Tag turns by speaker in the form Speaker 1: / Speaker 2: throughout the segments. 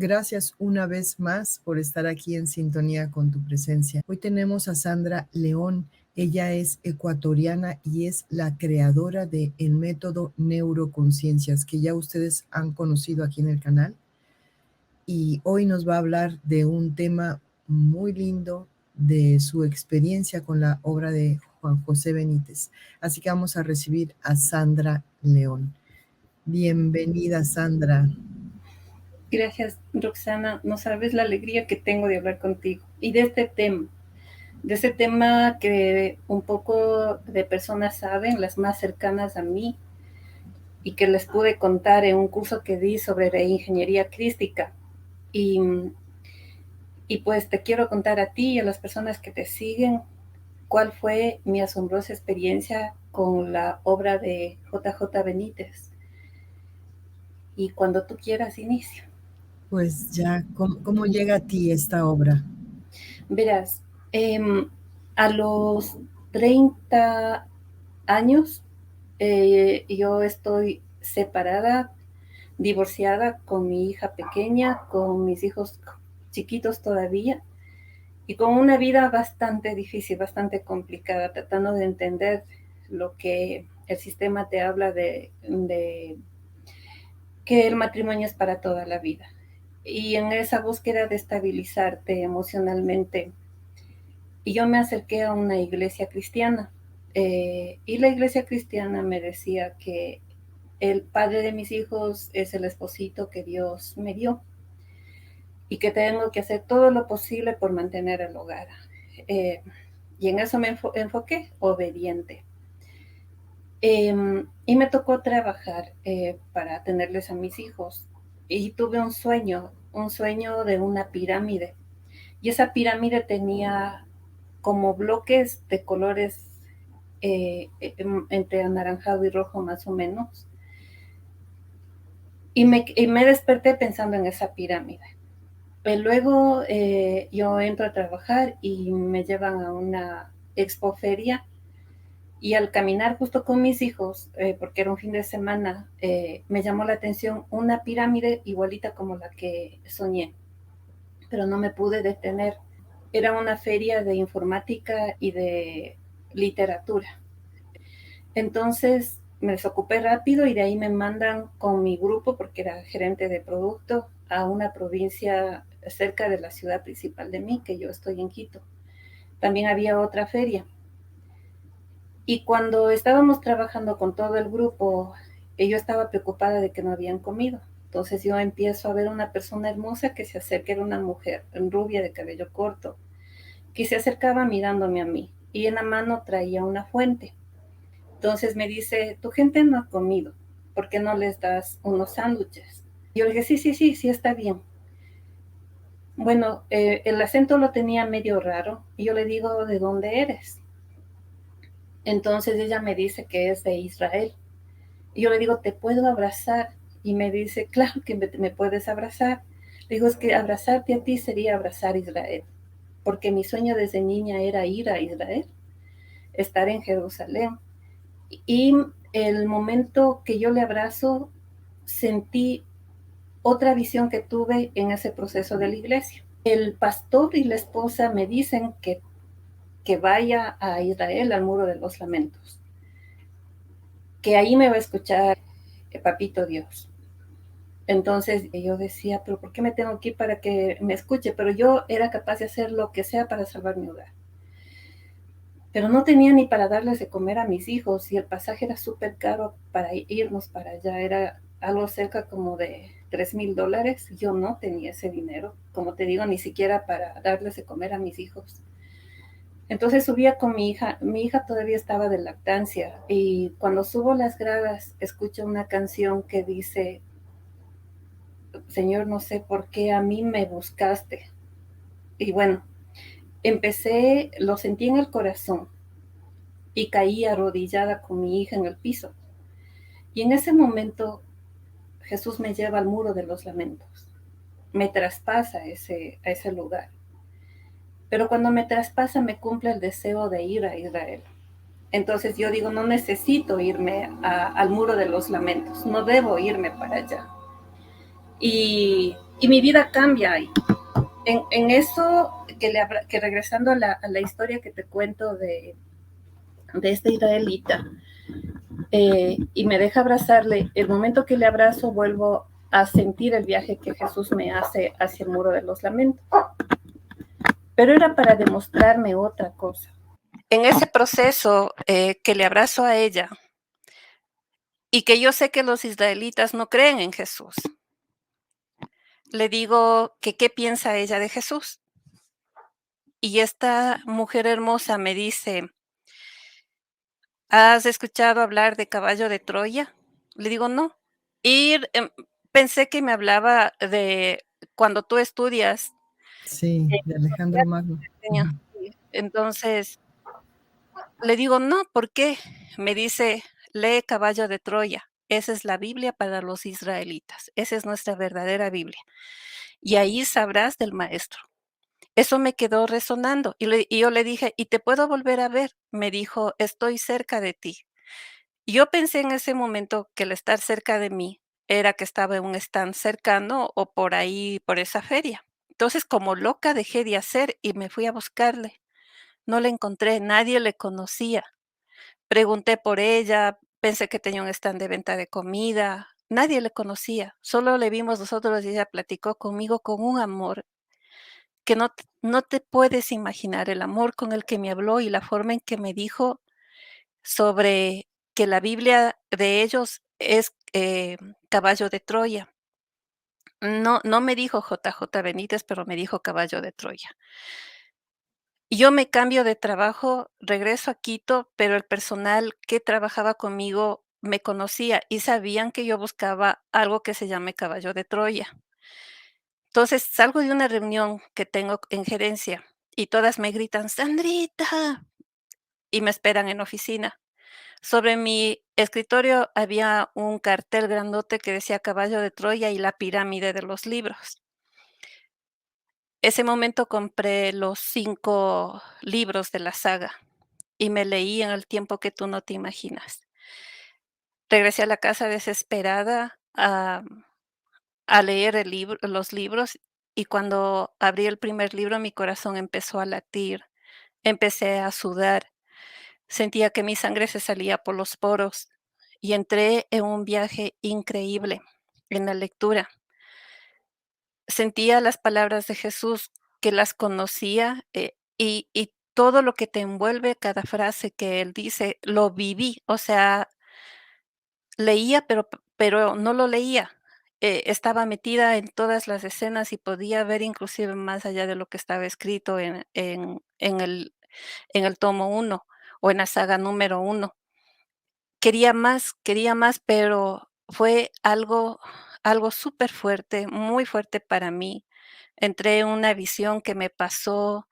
Speaker 1: Gracias una vez más por estar aquí en sintonía con tu presencia. Hoy tenemos a Sandra León. Ella es ecuatoriana y es la creadora de el método Neuroconciencias, que ya ustedes han conocido aquí en el canal. Y hoy nos va a hablar de un tema muy lindo, de su experiencia con la obra de Juan José Benítez. Así que vamos a recibir a Sandra León. Bienvenida, Sandra.
Speaker 2: Gracias, Roxana. No sabes la alegría que tengo de hablar contigo y de ese tema que un poco de personas saben, las más cercanas a mí, y que les pude contar en un curso que di sobre reingeniería crística. Y, y pues te quiero contar a ti y a las personas que te siguen cuál fue mi asombrosa experiencia con la obra de JJ Benítez. Y cuando tú quieras, inicio.
Speaker 1: Pues ya, ¿cómo llega a ti esta obra?
Speaker 2: Verás, a los 30 años yo estoy separada, divorciada con mi hija pequeña, con mis hijos chiquitos todavía, y con una vida bastante difícil, bastante complicada, tratando de entender lo que el sistema te habla de que el matrimonio es para toda la vida. Y en esa búsqueda de estabilizarte emocionalmente, y yo me acerqué a una iglesia cristiana. Y la iglesia cristiana me decía que el padre de mis hijos es el esposito que Dios me dio y que tengo que hacer todo lo posible por mantener el hogar. Eh, y en eso me enfoqué, obediente. Y me tocó trabajar para tenerles a mis hijos. Y tuve un sueño de una pirámide. Y esa pirámide tenía como bloques de colores entre anaranjado y rojo más o menos. Y me desperté pensando en esa pirámide. Luego yo entro a trabajar y me llevan a una expoferia, y al caminar justo con mis hijos, porque era un fin de semana, me llamó la atención una pirámide igualita como la que soñé, pero no me pude detener. Era una feria de informática y de literatura. Entonces me desocupé rápido y de ahí me mandan con mi grupo, porque era gerente de producto, a una provincia cerca de la ciudad principal de mí, que yo estoy en Quito. También había otra feria. Y cuando estábamos trabajando con todo el grupo, yo estaba preocupada de que no habían comido. Entonces yo empiezo a ver una persona hermosa que se acerca, era una mujer rubia de cabello corto, que se acercaba mirándome a mí y en la mano traía una fuente. Entonces me dice, tu gente no ha comido, ¿por qué no les das unos sándwiches? Yo le dije, sí, sí, sí, sí, está bien. Bueno, el acento lo tenía medio raro y yo le digo, ¿de dónde eres? Entonces ella me dice que es de Israel. Y yo le digo, ¿te puedo abrazar? Y me dice, claro que me puedes abrazar. Le digo, es que abrazarte a ti sería abrazar a Israel, porque mi sueño desde niña era ir a Israel, estar en Jerusalén. Y el momento que yo le abrazo, sentí otra visión que tuve en ese proceso de la iglesia. El pastor y la esposa me dicen que vaya a Israel, al Muro de los Lamentos, que ahí me va a escuchar Papito Dios. Entonces yo decía, pero ¿por qué me tengo que ir para que me escuche? Pero yo era capaz de hacer lo que sea para salvar mi hogar. Pero no tenía ni para darles de comer a mis hijos y el pasaje era súper caro para irnos para allá. Era algo cerca como de $3,000. Yo no tenía ese dinero, como te digo, ni siquiera para darles de comer a mis hijos. Entonces subía con mi hija todavía estaba de lactancia, y cuando subo las gradas escucho una canción que dice, Señor, no sé por qué a mí me buscaste. Y bueno, lo sentí en el corazón y caí arrodillada con mi hija en el piso. Y en ese momento Jesús me lleva al Muro de los Lamentos, me traspasa a ese lugar. Pero cuando me traspasa me cumple el deseo de ir a Israel. Entonces yo digo, no necesito irme al Muro de los Lamentos, no debo irme para allá. Y y mi vida cambia ahí. En eso, que regresando a la historia que te cuento de esta israelita, y me deja abrazarle, el momento que le abrazo vuelvo a sentir el viaje que Jesús me hace hacia el muro de los lamentos. Pero era para demostrarme otra cosa. En ese proceso que le abrazo a ella y que yo sé que los israelitas no creen en Jesús, le digo que qué piensa ella de Jesús. Y esta mujer hermosa me dice, ¿has escuchado hablar de caballo de Troya? Le digo, no. Y pensé que me hablaba de cuando tú estudias.
Speaker 1: Sí, de Alejandro Magno. Ujú.
Speaker 2: Entonces, le digo, no, ¿por qué? Me dice, lee Caballo de Troya. Esa es la Biblia para los israelitas. Esa es nuestra verdadera Biblia. Y ahí sabrás del maestro. Eso me quedó resonando. Y yo le dije, ¿y te puedo volver a ver? Me dijo, estoy cerca de ti. Yo pensé en ese momento que el estar cerca de mí era que estaba en un stand cercano o por ahí, por esa feria. Entonces, como loca, dejé de hacer y me fui a buscarle. No la encontré, nadie le conocía. Pregunté por ella, pensé que tenía un stand de venta de comida, nadie le conocía. Solo le vimos nosotros y ella platicó conmigo con un amor que no te puedes imaginar, el amor con el que me habló y la forma en que me dijo sobre que la Biblia de ellos es, caballo de Troya. No me dijo JJ Benítez, pero me dijo caballo de Troya. Yo me cambio de trabajo, regreso a Quito, pero el personal que trabajaba conmigo me conocía y sabían que yo buscaba algo que se llame caballo de Troya. Entonces, salgo de una reunión que tengo en gerencia y todas me gritan: "Sandrita", y me esperan en la oficina. Sobre mi escritorio había un cartel grandote que decía Caballo de Troya y la pirámide de los libros. Ese momento compré los 5 libros de la saga y me leí en el tiempo que tú no te imaginas. Regresé a la casa desesperada a leer los libros, y cuando abrí el primer libro, mi corazón empezó a latir, empecé a sudar, sentía que mi sangre se salía por los poros y entré en un viaje increíble en la lectura. Sentía las palabras de Jesús, que las conocía, y todo lo que te envuelve, cada frase que él dice, lo viví. O sea, leía, pero no lo leía. Estaba metida en todas las escenas y podía ver inclusive más allá de lo que estaba escrito en el tomo uno o en la saga número uno. Quería más, pero fue algo súper fuerte, muy fuerte para mí. Entré en una visión que me pasó,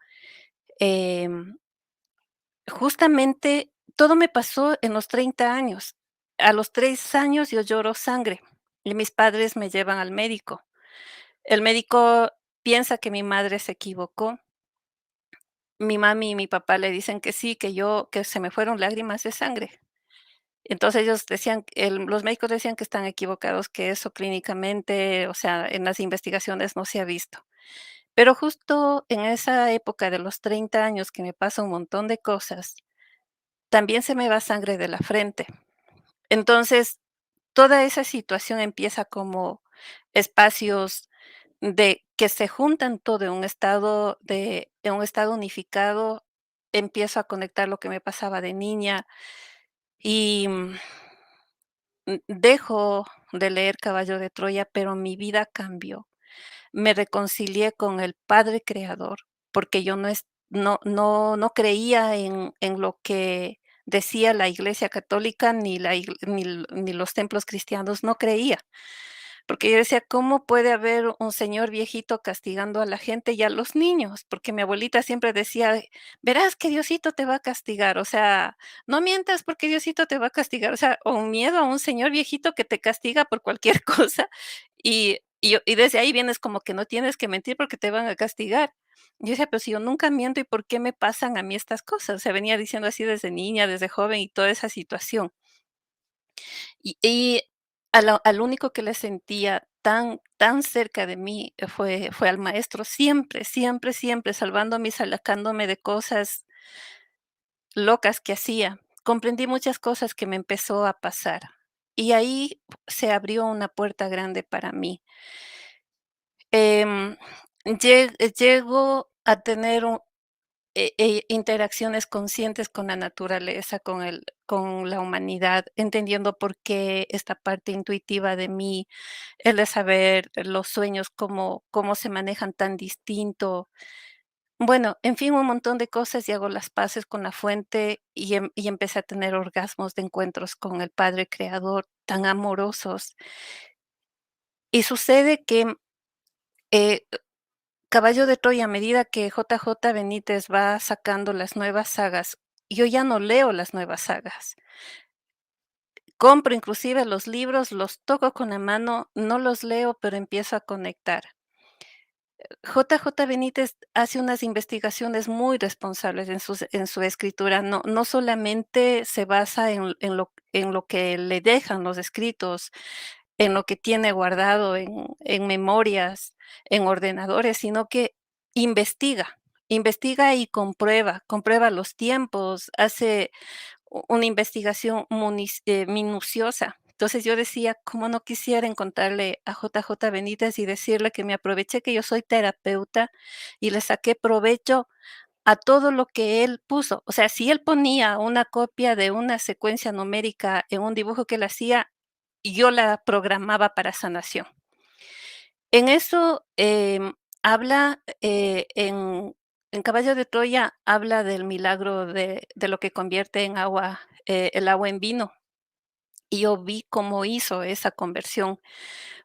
Speaker 2: em, justamente todo me pasó en los 30 años. A los 3 años yo lloro sangre y mis padres me llevan al médico. El médico piensa que mi madre se equivocó. Mi mami y mi papá le dicen que sí, que se me fueron lágrimas de sangre. Entonces ellos decían, los médicos decían que están equivocados, que eso clínicamente, o sea, en las investigaciones no se ha visto. Pero justo en esa época de los 30 años que me pasa un montón de cosas, también se me va sangre de la frente. Entonces, toda esa situación empieza como espacios de que se juntan todo en un estado unificado. Empiezo a conectar lo que me pasaba de niña y, dejo de leer Caballo de Troya, pero mi vida cambió. Me reconcilié con el Padre Creador, porque yo no creía en lo que decía la Iglesia Católica, ni los templos cristianos, no creía. Porque yo decía, ¿cómo puede haber un señor viejito castigando a la gente y a los niños? Porque mi abuelita siempre decía: "Verás que Diosito te va a castigar", o sea, no mientas porque Diosito te va a castigar, o sea, o un miedo a un señor viejito que te castiga por cualquier cosa, y desde ahí vienes como que no tienes que mentir porque te van a castigar. Yo decía: "Pero si yo nunca miento, ¿y por qué me pasan a mí estas cosas?". O sea, venía diciendo así desde niña, desde joven y toda esa situación. Y al único que le sentía tan cerca de mí fue al maestro, siempre, siempre, siempre salvándome y sacándome de cosas locas que hacía. Comprendí muchas cosas que me empezó a pasar, y ahí se abrió una puerta grande para mí. Em, Llego a tener interacciones conscientes con la naturaleza, con la humanidad, entendiendo por qué esta parte intuitiva de mí, el de saber los sueños, cómo se manejan tan distinto. Bueno, en fin, un montón de cosas, y hago las paces con la fuente, y empecé a tener orgasmos de encuentros con el Padre Creador tan amorosos. Y sucede que, eh, Caballo de Troya, a medida que JJ Benítez va sacando las nuevas sagas, yo ya no leo las nuevas sagas. Compro inclusive los libros, los toco con la mano, no los leo, pero empiezo a conectar. JJ Benítez hace unas investigaciones muy responsables en su escritura. No solamente se basa en lo que le dejan los escritos, en lo que tiene guardado en memorias, en ordenadores, sino que investiga, investiga y comprueba los tiempos, hace una investigación minuciosa. Entonces yo decía, ¿cómo no quisiera encontrarle a JJ Benítez y decirle que me aproveché que yo soy terapeuta y le saqué provecho a todo lo que él puso? O sea, si él ponía una copia de una secuencia numérica en un dibujo que él hacía, yo la programaba para sanación. En eso, habla, en Caballo de Troya, habla del milagro de lo que convierte en agua, el agua en vino, y yo vi cómo hizo esa conversión,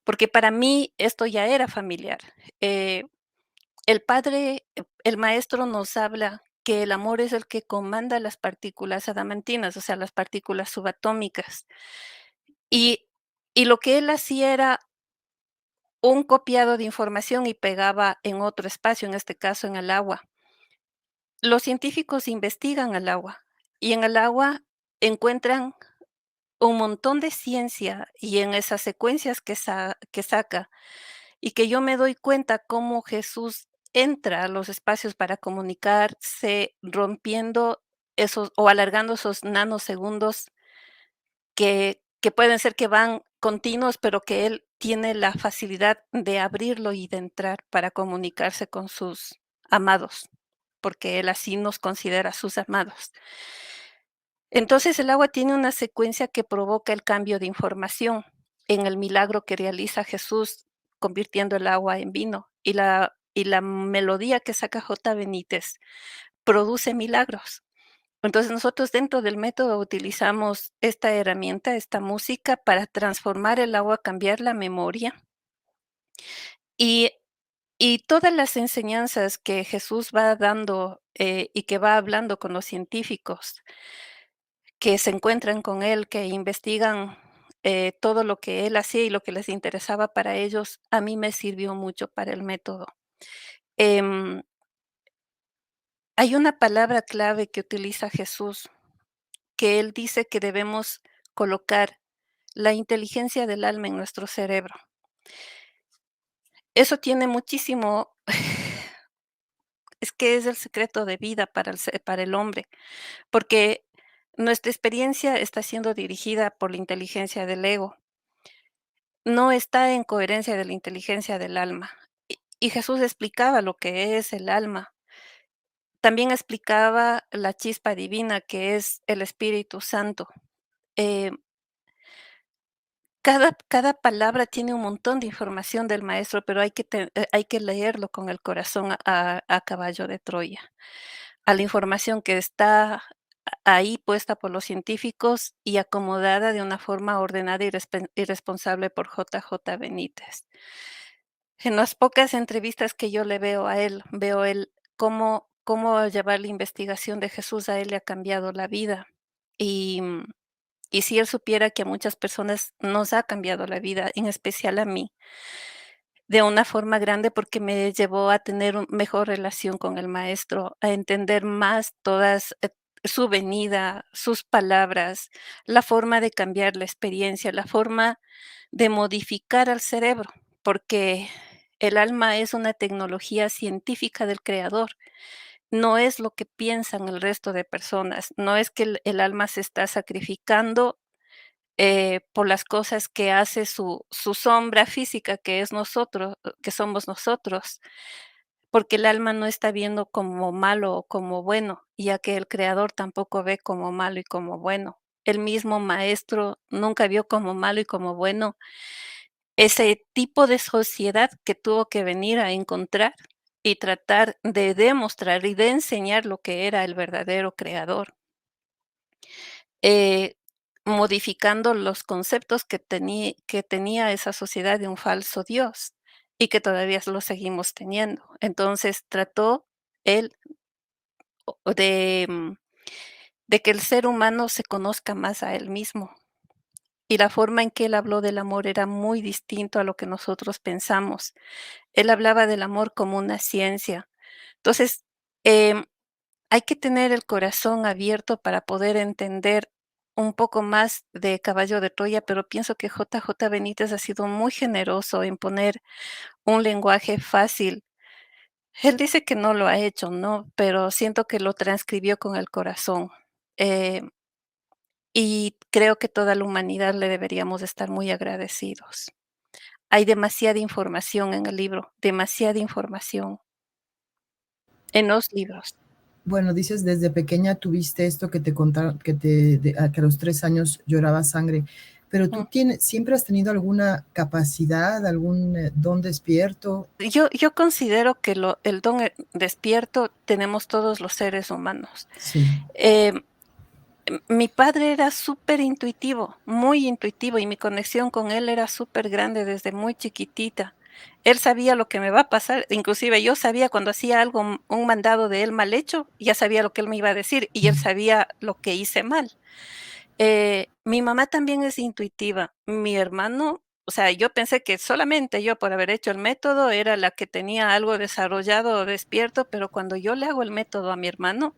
Speaker 2: porque para mí esto ya era familiar. Eh, el maestro nos habla que el amor es el que comanda las partículas adamantinas, o sea, las partículas subatómicas, y lo que él hacía era un copiado de información y pegaba en otro espacio, en este caso en el agua. Los científicos investigan el agua, y en el agua encuentran un montón de ciencia, y en esas secuencias que saca, y que yo me doy cuenta cómo Jesús entra a los espacios para comunicarse, rompiendo esos o alargando esos nanosegundos que pueden ser que van continuos, pero que él tiene la facilidad de abrirlo y de entrar para comunicarse con sus amados, porque él así nos considera sus amados. Entonces, el agua tiene una secuencia que provoca el cambio de información en el milagro que realiza Jesús convirtiendo el agua en vino, y la melodía que saca J. Benítez produce milagros. Entonces, nosotros dentro del método utilizamos esta herramienta, esta música, para transformar el agua, cambiar la memoria, y todas las enseñanzas que Jesús va dando, y que va hablando con los científicos que se encuentran con él, que investigan, todo lo que él hacía y lo que les interesaba para ellos, a mí me sirvió mucho para el método. Em, Hay una palabra clave que utiliza Jesús, que él dice que debemos colocar la inteligencia del alma en nuestro cerebro. Eso tiene muchísimo es que es el secreto de vida para el hombre, porque nuestra experiencia está siendo dirigida por la inteligencia del ego, no está en coherencia de la inteligencia del alma. Y Jesús explicaba lo que es el alma. También explicaba la chispa divina, que es el Espíritu Santo. Eh, cada palabra tiene un montón de información del maestro, pero hay que leerlo con el corazón a caballo de Troya, a la información que está ahí puesta por los científicos y acomodada de una forma ordenada y responsable por JJ Benítez. En las pocas entrevistas que yo le veo a él, veo él cómo llevar la investigación de Jesús a él le ha cambiado la vida. Y, y si él supiera que a muchas personas nos ha cambiado la vida, en especial a mí, de una forma grande, porque me llevó a tener mejor relación con el maestro, a entender más su venida, sus palabras, la forma de cambiar la experiencia, la forma de modificar al cerebro. porque el alma es una tecnología científica del creador, no es lo que piensan el resto de personas, no es que el alma se está sacrificando por las cosas que hace su sombra física, que es nosotros, que somos nosotros, porque el alma no está viendo como malo o como bueno, ya que el creador tampoco ve como malo y como bueno. El mismo maestro nunca vio como malo y como bueno ese tipo de sociedad que tuvo que venir a encontrar y tratar de demostrar y de enseñar lo que era el verdadero creador. eh, Modificando los conceptos que tenía esa sociedad de un falso Dios y que todavía lo seguimos teniendo. Entonces trató él de, de que el ser humano se conozca más a él mismo. Y la forma en que él habló del amor era muy distinto a lo que nosotros pensamos. Él hablaba del amor como una ciencia. Entonces, em, hay que tener el corazón abierto para poder entender un poco más de Caballo de Troya, pero pienso que JJ Benítez ha sido muy generoso en poner un lenguaje fácil. Él dice que no lo ha hecho, ¿no? Pero siento que lo transcribió con el corazón. Eh, y creo que toda la humanidad le deberíamos estar muy agradecidos. Hay demasiada información en el libro, demasiada información en los libros.
Speaker 1: Bueno, dices desde pequeña tuviste esto que te contaron, que a los 3 años lloraba sangre, pero tú siempre has tenido alguna capacidad, algún don despierto.
Speaker 2: Yo considero que el don despierto tenemos todos los seres humanos.
Speaker 1: Sí.
Speaker 2: Em, Mi padre era súper intuitivo, muy intuitivo, y mi conexión con él era súper grande desde muy chiquitita. Él sabía lo que me va a pasar, inclusive yo sabía cuando hacía algo, un mandado de él mal hecho, ya sabía lo que él me iba a decir y él sabía lo que hice mal. Mi mamá también es intuitiva. Mi hermano, o sea, yo pensé que solamente yo por haber hecho el método era la que tenía algo desarrollado o despierto, pero cuando yo le hago el método a mi hermano,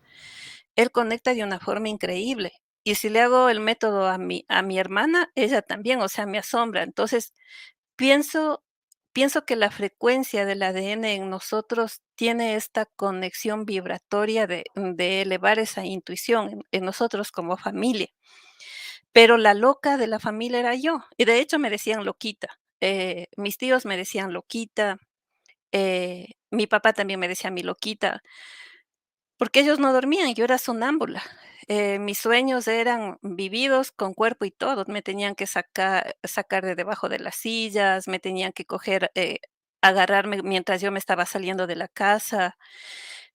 Speaker 2: él conecta de una forma increíble. Y si le hago el método a mi hermana, ella también, o sea, me asombra. Entonces, pienso, pienso que la frecuencia del ADN en nosotros tiene esta conexión vibratoria de elevar esa intuición en nosotros como familia. Pero la loca de la familia era yo, y de hecho me decían loquita. Mis tíos me decían loquita, mi papá también me decía mi loquita, porque ellos no dormían, yo era sonámbula. Mis sueños eran vividos con cuerpo y todo, me tenían que sacar de debajo de las sillas, me tenían que coger, agarrarme mientras yo me estaba saliendo de la casa.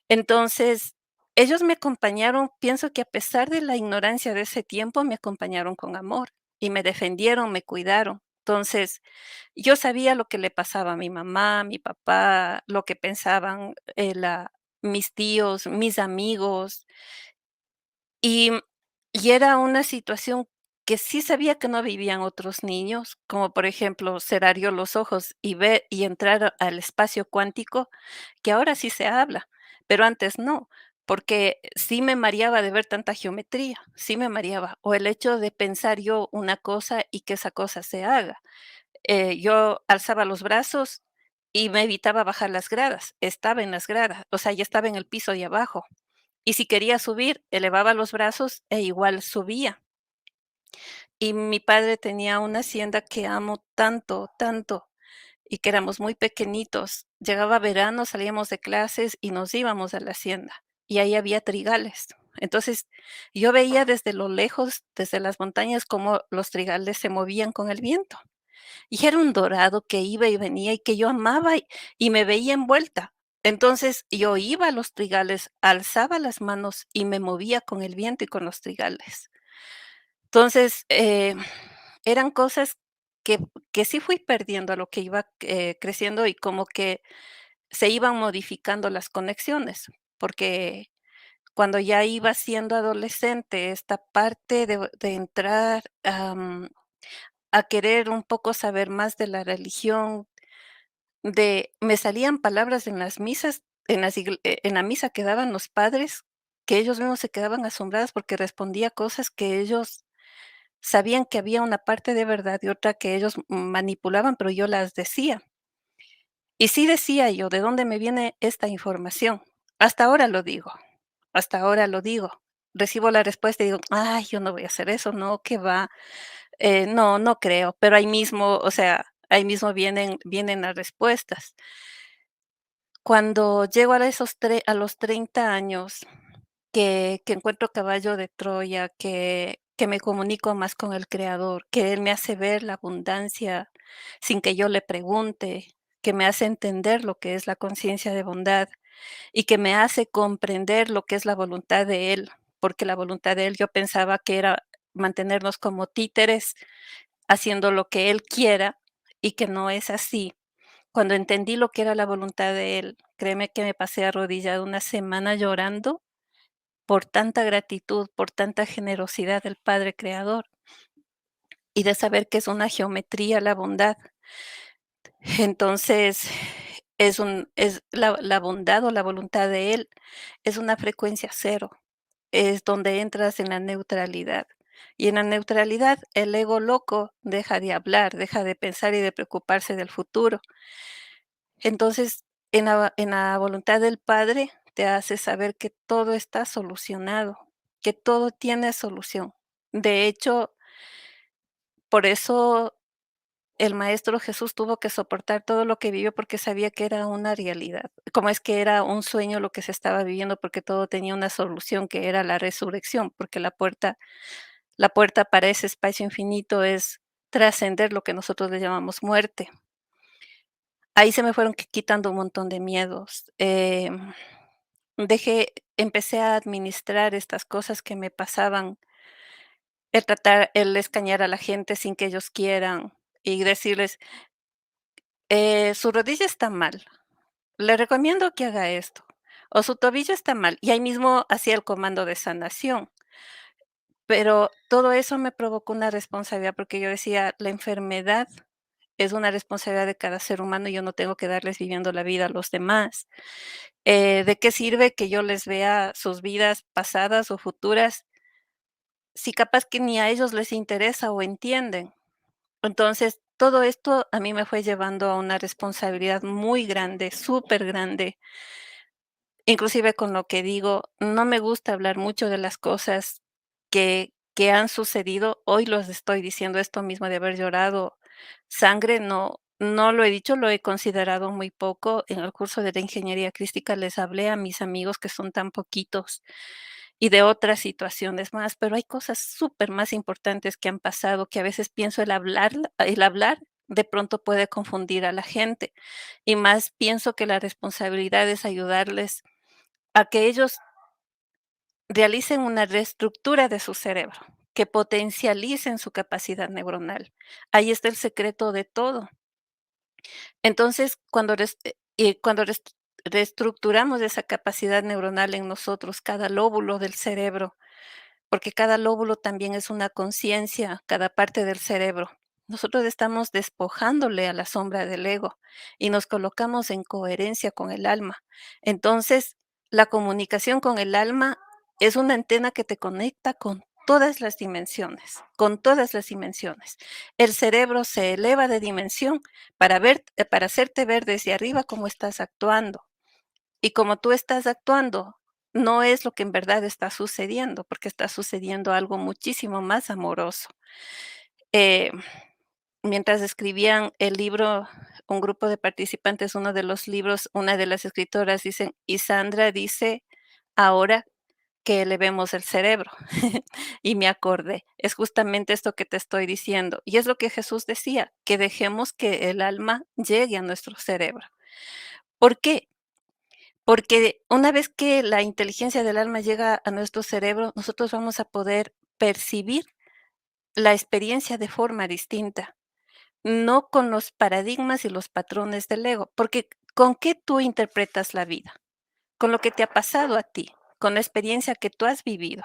Speaker 2: Entonces, ellos me acompañaron, pienso que a pesar de la ignorancia de ese tiempo, me acompañaron con amor y me defendieron, me cuidaron. Entonces, yo sabía lo que le pasaba a mi mamá, a mi papá, lo que pensaban, mis tíos, mis amigos, y era una situación que sí sabía que no vivían otros niños, como por ejemplo, cerrar yo los ojos y ver y entrar al espacio cuántico, que ahora sí se habla, pero antes no, porque sí me mareaba de ver tanta geometría, sí me mareaba, o el hecho de pensar yo una cosa y que esa cosa se haga. Yo alzaba los brazos y me evitaba bajar las gradas, estaba en las gradas, o sea, ya estaba en el piso de abajo. Y si quería subir, elevaba los brazos e igual subía. Y mi padre tenía una hacienda que amo tanto, tanto, y que éramos muy pequeñitos. Llegaba verano, salíamos de clases y nos íbamos a la hacienda. Y ahí había trigales. Entonces, yo veía desde lo lejos, desde las montañas, cómo los trigales se movían con el viento. Y era un dorado que iba y venía y que yo amaba y me veía envuelta. Entonces yo iba a los trigales, alzaba las manos y me movía con el viento y con los trigales. Entonces, eran cosas que, que sí fui perdiendo a lo que iba creciendo y como que se iban modificando las conexiones, porque cuando ya iba siendo adolescente, esta parte de entrar a querer un poco saber más de la religión, me salían palabras en las misas, en la misa que daban los padres, que ellos mismos se quedaban asombradas porque respondía cosas que ellos sabían que había una parte de verdad y otra que ellos manipulaban, pero yo las decía. Y sí decía yo, ¿de dónde me viene esta información? Hasta ahora lo digo, hasta ahora lo digo. Recibo la respuesta y digo: "Ay, yo no voy a hacer eso, no, qué va, no, no creo", pero ahí mismo, o sea, ahí mismo vienen las respuestas. Cuando llego a los 30 años, que encuentro caballo de Troya, que me comunico más con el Creador, que Él me hace ver la abundancia sin que yo le pregunte, que me hace entender lo que es la conciencia de bondad y que me hace comprender lo que es la voluntad de Él, porque la voluntad de Él yo pensaba que era mantenernos como títeres haciendo lo que Él quiera y que no es así. Cuando entendí lo que era la voluntad de Él, créeme que me pasé arrodillada una semana llorando por tanta gratitud, por tanta generosidad del Padre Creador y de saber que es una geometría la bondad. Entonces, es la bondad o la voluntad de Él es una frecuencia cero, es donde entras en la neutralidad. Y en la neutralidad, el ego loco deja de hablar, deja de pensar y de preocuparse del futuro. Entonces, en la voluntad del Padre te hace saber que todo está solucionado, que todo tiene solución. De hecho, por eso el Maestro Jesús tuvo que soportar todo lo que vivió, porque sabía que era una realidad. Como es que era un sueño lo que se estaba viviendo, porque todo tenía una solución, que era la resurrección, porque la puerta para ese espacio infinito es trascender lo que nosotros le llamamos muerte. Ahí se me fueron quitando un montón de miedos. Empecé a administrar estas cosas que me pasaban, el escanear a la gente sin que ellos quieran y decirles, su rodilla está mal, le recomiendo que haga esto, o su tobillo está mal, y ahí mismo hacía el comando de sanación. Pero todo eso me provocó una responsabilidad, porque yo decía, la enfermedad es una responsabilidad de cada ser humano y yo no tengo que darles viviendo la vida a los demás. ¿De qué sirve que yo les vea sus vidas pasadas o futuras si capaz que ni a ellos les interesa o entienden? Entonces, todo esto a mí me fue llevando a una responsabilidad muy grande, súper grande. Inclusive con lo que digo, no me gusta hablar mucho de las cosas que han sucedido. Hoy los estoy diciendo esto mismo de haber llorado sangre, no lo he dicho, lo he considerado muy poco. En el curso de la ingeniería crística les hablé a mis amigos que son tan poquitos y de otras situaciones más, pero hay cosas súper más importantes que han pasado, que a veces pienso el hablar de pronto puede confundir a la gente, y más pienso que la responsabilidad es ayudarles a que ellos realicen una reestructura de su cerebro, que potencialicen su capacidad neuronal. Ahí está el secreto de todo. Entonces, cuando reestructuramos esa capacidad neuronal en nosotros, cada lóbulo del cerebro, porque cada lóbulo también es una conciencia, cada parte del cerebro. Nosotros estamos despojándole a la sombra del ego y nos colocamos en coherencia con el alma. Entonces, la comunicación con el alma es una antena que te conecta con todas las dimensiones, con todas las dimensiones. El cerebro se eleva de dimensión para hacerte ver desde arriba cómo estás actuando. Y como tú estás actuando, no es lo que en verdad está sucediendo, porque está sucediendo algo muchísimo más amoroso. Eh, Mientras escribían el libro, un grupo de participantes, uno de los libros, una de las escritoras dicen, y Sandra dice ahora que elevemos el cerebro. Y me acordé, es justamente esto que te estoy diciendo. Y es lo que Jesús decía, que dejemos que el alma llegue a nuestro cerebro. ¿Por qué? Porque una vez que la inteligencia del alma llega a nuestro cerebro, nosotros vamos a poder percibir la experiencia de forma distinta, no con los paradigmas y los patrones del ego, porque ¿con qué tú interpretas la vida? Con lo que te ha pasado a ti, con la experiencia que tú has vivido,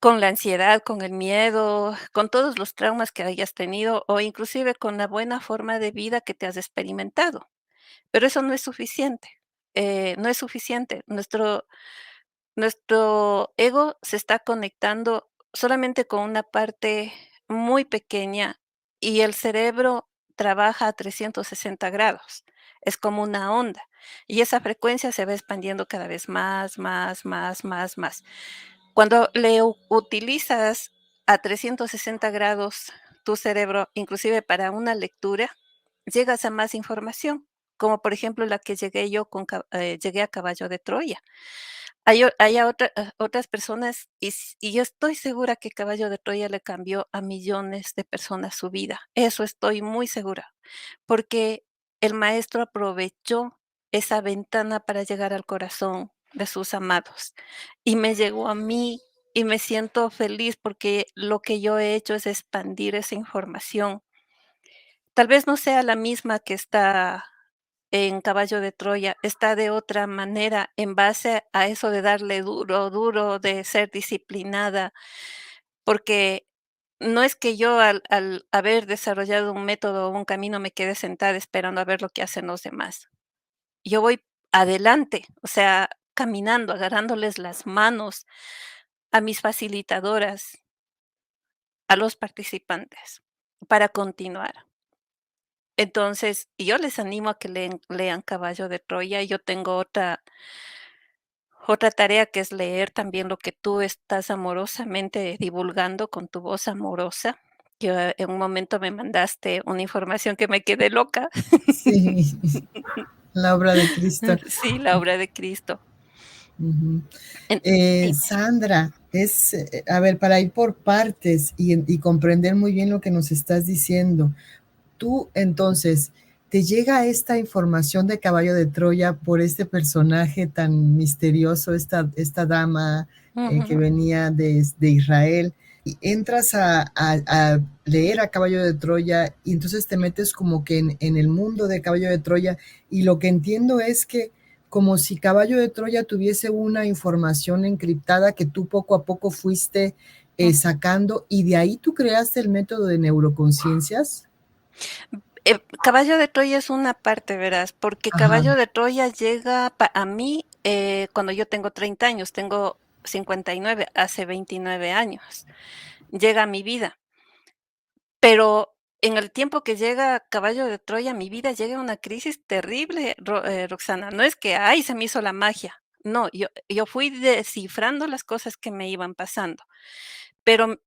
Speaker 2: con la ansiedad, con el miedo, con todos los traumas que hayas tenido o inclusive con la buena forma de vida que te has experimentado. Pero eso no es suficiente, no es suficiente. Nuestro ego se está conectando solamente con una parte muy pequeña y el cerebro trabaja a 360 grados, es como una onda, y esa frecuencia se va expandiendo cada vez más, más, más, más, más. Cuando utilizas a 360 grados tu cerebro, inclusive para una lectura, llegas a más información, como por ejemplo la que llegué yo llegué a Caballo de Troya. Otras personas, y yo estoy segura que Caballo de Troya le cambió a millones de personas su vida. Eso estoy muy segura, porque el maestro aprovechó esa ventana para llegar al corazón de sus amados. Y me llegó a mí y me siento feliz porque lo que yo he hecho es expandir esa información. Tal vez no sea la misma que está en Caballo de Troya, está de otra manera en base a eso de darle duro, duro, de ser disciplinada, porque no es que yo al haber desarrollado un método o un camino me quede sentada esperando a ver lo que hacen los demás. Yo voy adelante, o sea, caminando, agarrándoles las manos a mis facilitadoras, a los participantes, para continuar. Entonces, yo les animo a que lean Caballo de Troya. Yo tengo otra tarea que es leer también lo que tú estás amorosamente divulgando con tu voz amorosa. Yo en un momento me mandaste una información que me quedé loca.
Speaker 1: Sí, la obra de Cristo.
Speaker 2: Sí, la obra de Cristo.
Speaker 1: Ujú.
Speaker 2: Dime.
Speaker 1: Sandra, a ver, para ir por partes y comprender muy bien lo que nos estás diciendo, tú entonces, ¿te llega esta información de Caballo de Troya por este personaje tan misterioso, esta dama que
Speaker 2: Ujú.
Speaker 1: venía de Israel? Y entras a leer a Caballo de Troya y entonces te metes como que en el mundo de Caballo de Troya, y lo que entiendo es que como si Caballo de Troya tuviese una información encriptada que tú poco a poco fuiste sacando, y de ahí tú creaste el método de neuroconciencias.
Speaker 2: Caballo de Troya es una parte, verás, porque
Speaker 1: Ajá,
Speaker 2: Caballo de Troya llega a mí cuando yo tengo 30 años, tengo 59, hace 29 años, llega a mi vida. Pero en el tiempo que llega Caballo de Troya, mi vida llega a una crisis terrible, Roxana. No es que, ay, se me hizo la magia. No, yo fui descifrando las cosas que me iban pasando. Pero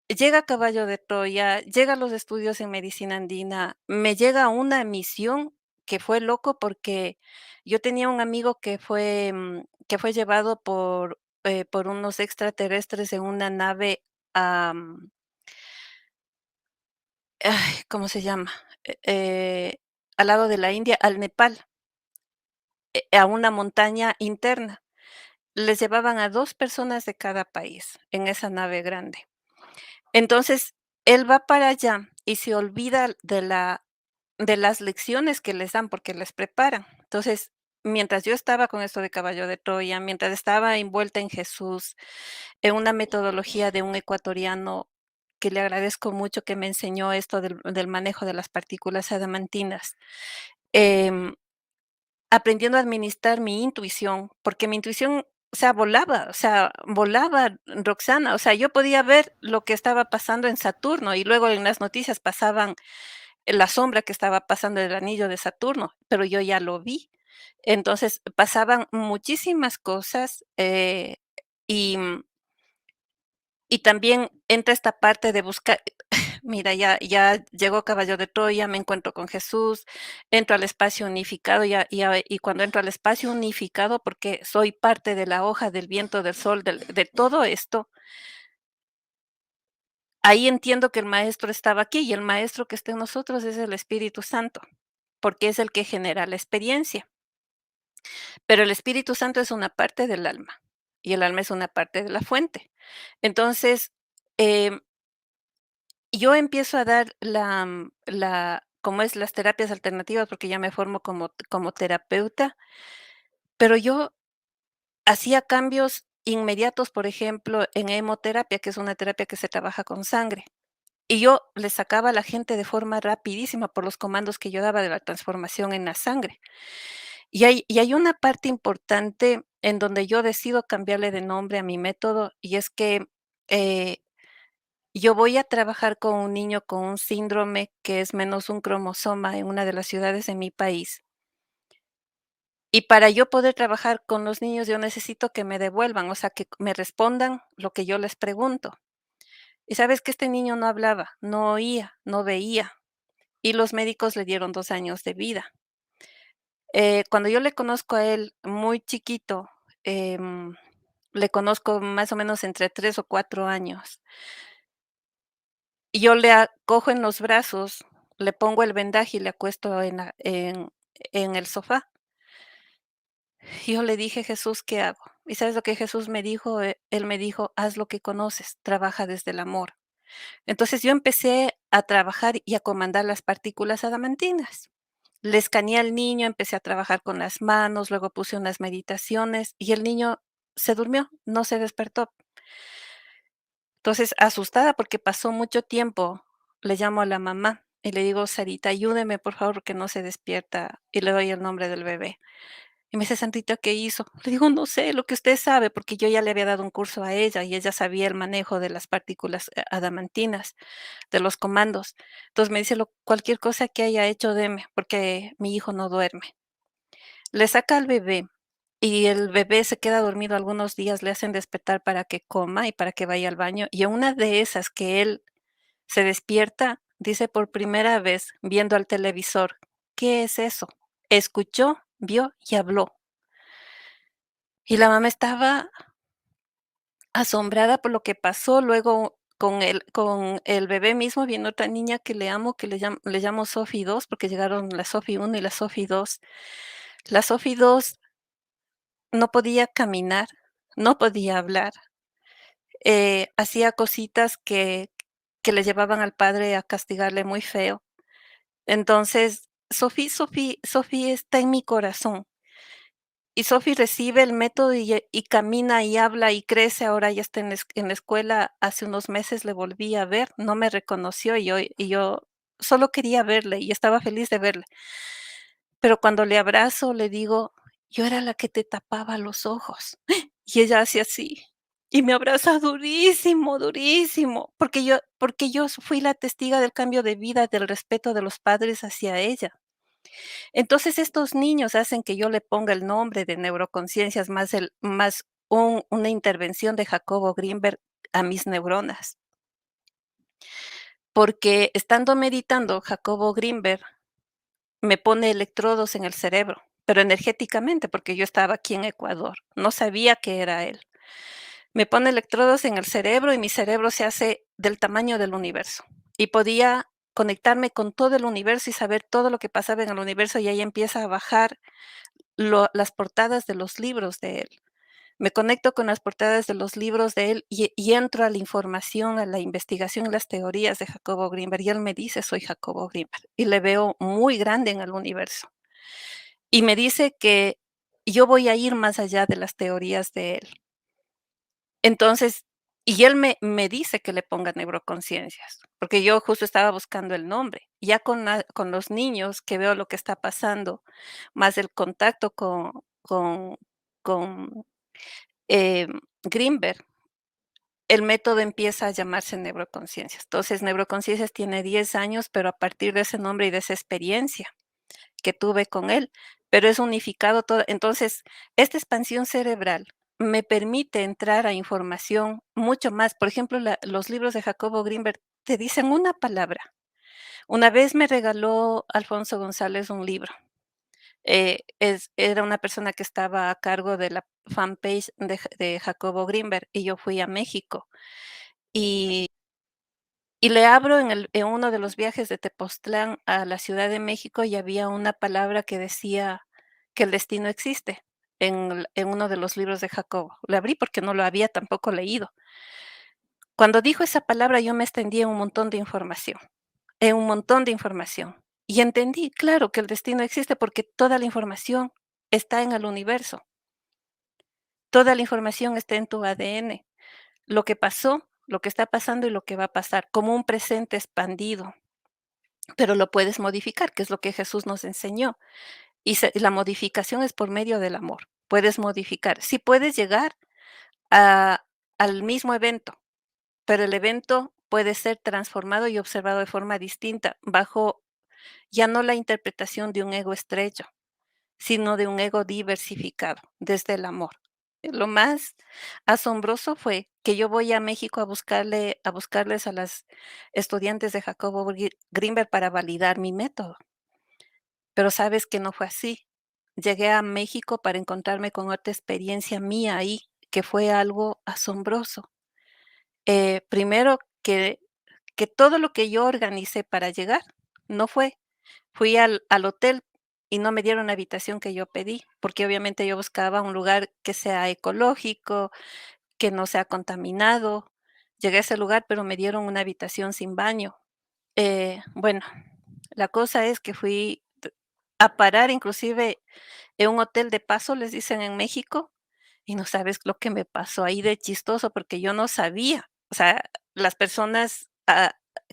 Speaker 2: llega Caballo de Troya, llega los estudios en medicina andina, me llega una misión que fue loco porque yo tenía un amigo que fue llevado por unos extraterrestres en una nave a, ay, ¿cómo se llama? Al lado de la India, al Nepal, a una montaña interna. Les llevaban a 2 personas de cada país en esa nave grande. Entonces, él va para allá y se olvida de las lecciones que les dan, porque les preparan. Entonces, mientras yo estaba con esto de Caballo de Troya, mientras estaba envuelta en Jesús, en una metodología de un ecuatoriano que le agradezco mucho, que me enseñó esto del manejo de las partículas adamantinas, em, aprendiendo a administrar mi intuición, porque mi intuición, o sea, volaba, Roxana, o sea, yo podía ver lo que estaba pasando en Saturno y luego en las noticias pasaban la sombra que estaba pasando el anillo de Saturno, pero yo ya lo vi. Entonces, pasaban muchísimas cosas, y y también entra esta parte de buscar, mira, ya llegó Caballo de Troya, me encuentro con Jesús, entro al espacio unificado, y cuando entro al espacio unificado, porque soy parte de la hoja, del viento, del sol, de todo esto, ahí entiendo que el maestro estaba aquí, y el maestro que está en nosotros es el Espíritu Santo, porque es el que genera la experiencia. Pero el Espíritu Santo es una parte del alma, y el alma es una parte de la fuente. Entonces, em, yo empiezo a dar como es las terapias alternativas, porque ya me formo como terapeuta, pero yo hacía cambios inmediatos, por ejemplo, en hemoterapia, que es una terapia que se trabaja con sangre. Y yo le sacaba a la gente de forma rapidísima por los comandos que yo daba de la transformación en la sangre. Y hay una parte importante en donde yo decido cambiarle de nombre a mi método, y es que, eh yo voy a trabajar con un niño con un síndrome que es menos un cromosoma en una de las ciudades de mi país. Y para yo poder trabajar con los niños, yo necesito que me devuelvan, o sea, que me respondan lo que yo les pregunto. Y sabes que este niño no hablaba, no oía, no veía, y los médicos le dieron 2 años de vida. Cuando yo le conozco a él muy chiquito, le conozco más o menos entre 3 o 4 años, y yo cojo en los brazos, le pongo el vendaje y le acuesto en el sofá. Y yo le dije: "Jesús, ¿qué hago?". ¿Y sabes lo que Jesús me dijo? Él me dijo: "Haz lo que conoces, trabaja desde el amor". Entonces, yo empecé a trabajar y a comandar las partículas adamantinas. Le escaneé al niño, empecé a trabajar con las manos, luego puse unas meditaciones y el niño se durmió, no se despertó. Entonces, asustada porque pasó mucho tiempo, le llamo a la mamá y le digo: "Sarita, ayúdeme, por favor, que no se despierta", y le doy el nombre del bebé. Y me dice: "Santita, ¿qué hizo?". Le digo: "No sé, lo que usted sabe", porque yo ya le había dado un curso a ella y ella sabía el manejo de las partículas, adamantinas, de los comandos. Entonces me dice: "Lo Cualquier cosa que haya hecho, deme, porque mi hijo no duerme". Le saca al bebé y el bebé se queda dormido algunos días, le hacen despertar para que coma y para que vaya al baño, y en una de esas que él se despierta, dice por primera vez, viendo al televisor: "¿Qué es eso?". Escuchó, vio y habló. Y la mamá estaba asombrada por lo que pasó. Luego con el bebé mismo viene otra niña que le amo, que le llamo Sofi 2 porque llegaron la Sofi 1 y la Sofi 2. La Sofi 2 no podía caminar, no podía hablar, hacía cositas que le llevaban al padre a castigarle muy feo. Entonces, Sofi está en mi corazón. Y Sophie recibe el método y camina y habla y crece, ahora ya está en la escuela. Hace unos meses le volví a ver, no me reconoció y yo solo quería verle y estaba feliz de verle. Pero cuando le abrazo, le digo: "Yo era la que te tapaba los ojos". Y ella hace así, y me abraza durísimo, durísimo, porque yo fui la testiga del cambio de vida, del respeto de los padres hacia ella. Entonces, estos niños hacen que yo le ponga el nombre de neuroconciencias más una intervención de Jacobo Grinberg a mis neuronas, porque estando meditando, Jacobo Grinberg me pone electrodos en el cerebro, pero energéticamente, porque yo estaba aquí en Ecuador, no sabía que era él. Me pone electrodos en el cerebro y mi cerebro se hace del tamaño del universo, y podía conectarme con todo el universo y saber todo lo que pasaba en el universo, y ahí empieza a bajar las portadas de los libros de él. Me conecto con las portadas de los libros de él y entro a la información, a la investigación, las teorías de Jacobo Grinberg, y él me dice: "Soy Jacobo Grinberg", y le veo muy grande en el universo. Y me dice que yo voy a ir más allá de las teorías de él. Entonces, y él me dice que le ponga neuroconciencias, porque yo justo estaba buscando el nombre. Ya con los niños que veo lo que está pasando, más el contacto con, Greenberg, el método empieza a llamarse neuroconciencias. Entonces, neuroconciencias tiene 10 años, pero a partir de ese nombre y de esa experiencia que tuve con él, pero es unificado todo. Entonces, esta expansión cerebral me permite entrar a información mucho más. Por ejemplo, los libros de Jacobo Grinberg te dicen una palabra. Una vez me regaló Alfonso González un libro. Era una persona que estaba a cargo de la fanpage de Jacobo Grinberg y yo fui a México. Y y le abro en uno de los viajes de Tepoztlán a la Ciudad de México, y había una palabra que decía que el destino existe en uno de los libros de Jacobo. Lo abrí porque no lo había tampoco leído. Cuando dijo esa palabra, yo me extendí en un montón de información, en un montón de información. Y entendí, claro, que el destino existe porque toda la información está en el universo. Toda la información está en tu ADN. Lo que pasó, lo que está pasando y lo que va a pasar, como un presente expandido. Pero lo puedes modificar, que es lo que Jesús nos enseñó. La modificación es por medio del amor. Puedes modificar. Sí puedes llegar a al mismo evento, pero el evento puede ser transformado y observado de forma distinta, bajo ya no la interpretación de un ego estrello, sino de un ego diversificado desde el amor. Lo más asombroso fue que yo voy a México a buscarles a las estudiantes de Jacobo Grinberg para validar mi método, pero sabes que no fue así. Llegué a México para encontrarme con otra experiencia mía ahí, que fue algo asombroso. Primero que todo lo que yo organicé para llegar no fue. Fui al hotel y no me dieron la habitación que yo pedí, porque obviamente yo buscaba un lugar que sea ecológico, que no sea contaminado. Llegué a ese lugar, pero me dieron una habitación sin baño. Bueno, la cosa es que fui a parar inclusive en un hotel de paso, les dicen en México, y no sabes lo que me pasó ahí de chistoso, porque yo no sabía. O sea, las personas,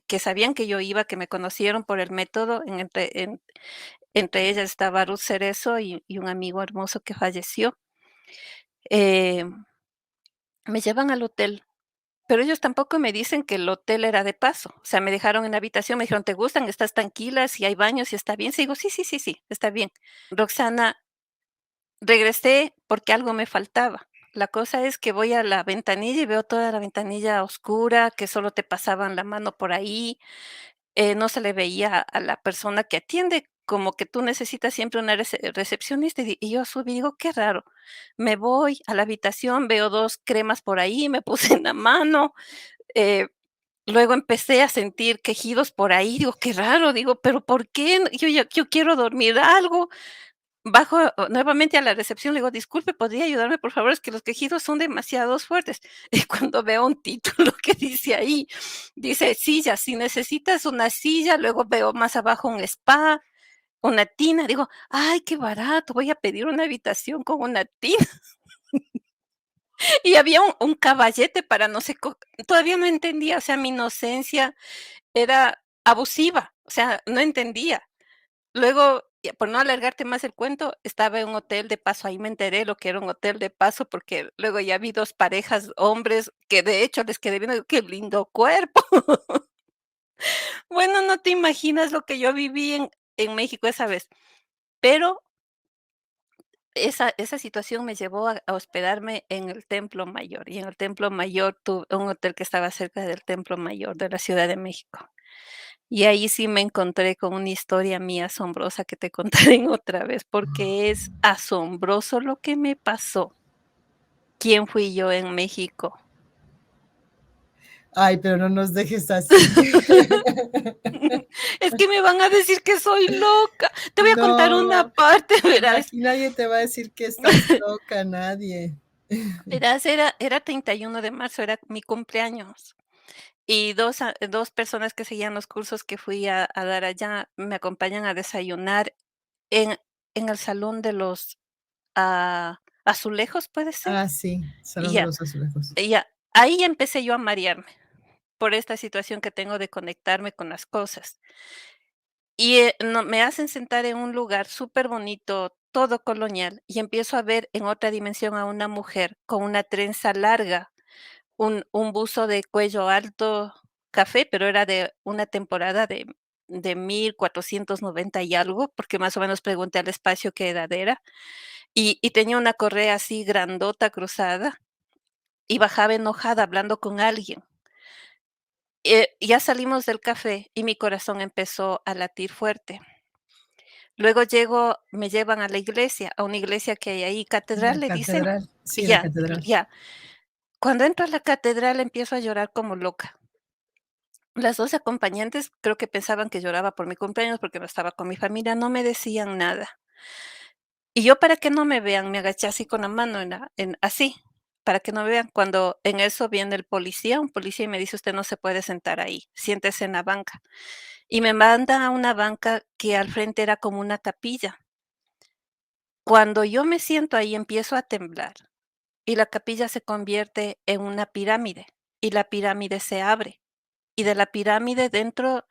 Speaker 2: que sabían que yo iba, que me conocieron por el método, entre ellas estaba Ruth Cerezo y un amigo hermoso que falleció. Me llevan al hotel, pero ellos tampoco me dicen que el hotel era de paso. O sea, me dejaron en la habitación, me dijeron: "¿Te gustan? ¿Estás tranquila? Si hay baños, si está bien". Sí, digo: "Sí, sí, sí, sí, está bien". Roxana, regresé porque algo me faltaba. La cosa es que voy a la ventanilla y veo toda la ventanilla oscura, que solo te pasaban la mano por ahí, no se le veía a la persona que atiende, como que tú necesitas siempre una recepcionista, y yo subí y digo: "Qué raro". Me voy a la habitación, veo 2 cremas por ahí, me puse en la mano, eh, luego empecé a sentir quejidos por ahí, digo: "Qué raro", digo: "¿Pero por qué? Yo quiero dormir algo". Bajo nuevamente a la recepción, le digo: "Disculpe, ¿podría ayudarme, por favor? Es que los quejidos son demasiados fuertes". Y cuando veo un título que dice ahí, dice: "Silla, si necesitas una silla", luego veo más abajo un spa, una tina, digo: "Ay, qué barato, voy a pedir una habitación con una tina". Y había un caballete para no sé todavía no entendía, o sea, mi inocencia era abusiva, o sea, no entendía. Luego, por no alargarte más el cuento, estaba en un hotel de paso, ahí me enteré lo que era un hotel de paso, porque luego ya vi 2 parejas, hombres, que de hecho les quedé viendo, qué lindo cuerpo. Bueno, no te imaginas lo que yo viví en México esa vez, pero esa situación me llevó a hospedarme en el Templo Mayor, y en el Templo Mayor un hotel que estaba cerca del Templo Mayor de la Ciudad de México. Y ahí sí me encontré con una historia mía asombrosa que te contaré otra vez, porque es asombroso lo que me pasó. ¿Quién fui yo en México?
Speaker 1: Ay, pero no nos dejes así.
Speaker 2: Es que me van a decir que soy loca. Te voy a contar una
Speaker 1: No,
Speaker 2: parte, verás.
Speaker 1: aquí nadie te va a decir que estás loca, nadie.
Speaker 2: Verás, era 31 de marzo, era mi cumpleaños. Y 2 personas que seguían los cursos que fui a dar allá me acompañan a desayunar en en el salón de los, azulejos, ¿puede ser?
Speaker 1: Ah, sí,
Speaker 2: Y
Speaker 1: Salón de
Speaker 2: ya,
Speaker 1: los Azulejos.
Speaker 2: y ya, ahí empecé yo a marearme por esta situación que tengo de conectarme con las cosas. Y, no me hacen sentar en un lugar súper bonito, todo colonial, y empiezo a ver en otra dimensión a una mujer con una trenza larga, un buzo de cuello alto café, pero era de una temporada de 1490 y algo, porque más o menos pregunté al espacio qué edad era, y tenía una correa así grandota cruzada, y bajaba enojada hablando con alguien. Ya salimos del café y mi corazón empezó a latir fuerte. Luego me llevan a la iglesia, a una iglesia que hay ahí, catedral
Speaker 1: La
Speaker 2: le dicen.
Speaker 1: catedral, sí, la
Speaker 2: Ya,
Speaker 1: catedral.
Speaker 2: ya. Cuando entro a la catedral empiezo a llorar como loca. Las 2 acompañantes creo que pensaban que lloraba por mi cumpleaños porque no estaba con mi familia, no me decían nada. Y yo, para que no me vean, me agaché así con la mano así, para que no me vean. Cuando en eso viene el policía, un policía, y me dice: "Usted no se puede sentar ahí, siéntese en la banca". Y me manda a una banca que al frente era como una capilla. Cuando yo me siento ahí, empiezo a temblar, y la capilla se convierte en una pirámide, y la pirámide se abre, y de la pirámide dentro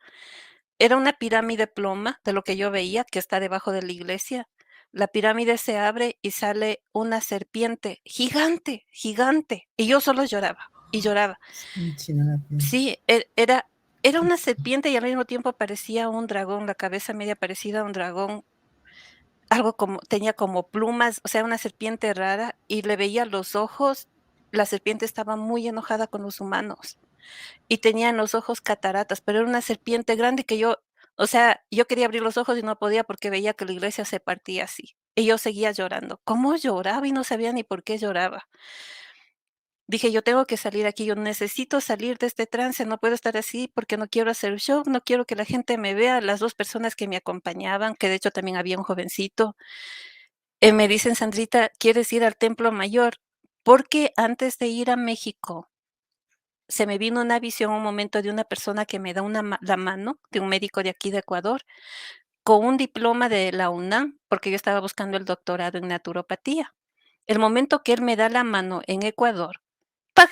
Speaker 2: era una pirámide ploma, de lo que yo veía, que está debajo de la iglesia. La pirámide se abre y sale una serpiente gigante, gigante, y yo solo lloraba. y lloraba.
Speaker 1: Se me enchina la piel.
Speaker 2: Sí, era una serpiente y al mismo tiempo parecía un dragón, la cabeza media parecida a un dragón, algo como tenía como plumas, o sea, una serpiente rara, y le veía los ojos, la serpiente estaba muy enojada con los humanos, y tenía en los ojos cataratas, pero era una serpiente grande que yo, o sea, yo quería abrir los ojos y no podía porque veía que la iglesia se partía así, y yo seguía llorando. ¿Cómo lloraba? Y no sabía ni por qué lloraba. Dije: "Yo tengo que salir aquí, yo necesito salir de este trance, no puedo estar así porque no quiero hacer show, no quiero que la gente me vea". Las 2 personas que me acompañaban, que de hecho también había un jovencito, me dicen: "Sandrita, ¿quieres ir al Templo Mayor?". Porque antes de ir a México, se me vino una visión, un momento de una persona que me da una la mano, de un médico de aquí de Ecuador, con un diploma de la UNAM, porque yo estaba buscando el doctorado en naturopatía. El momento que él me da la mano en Ecuador, ¡pac!,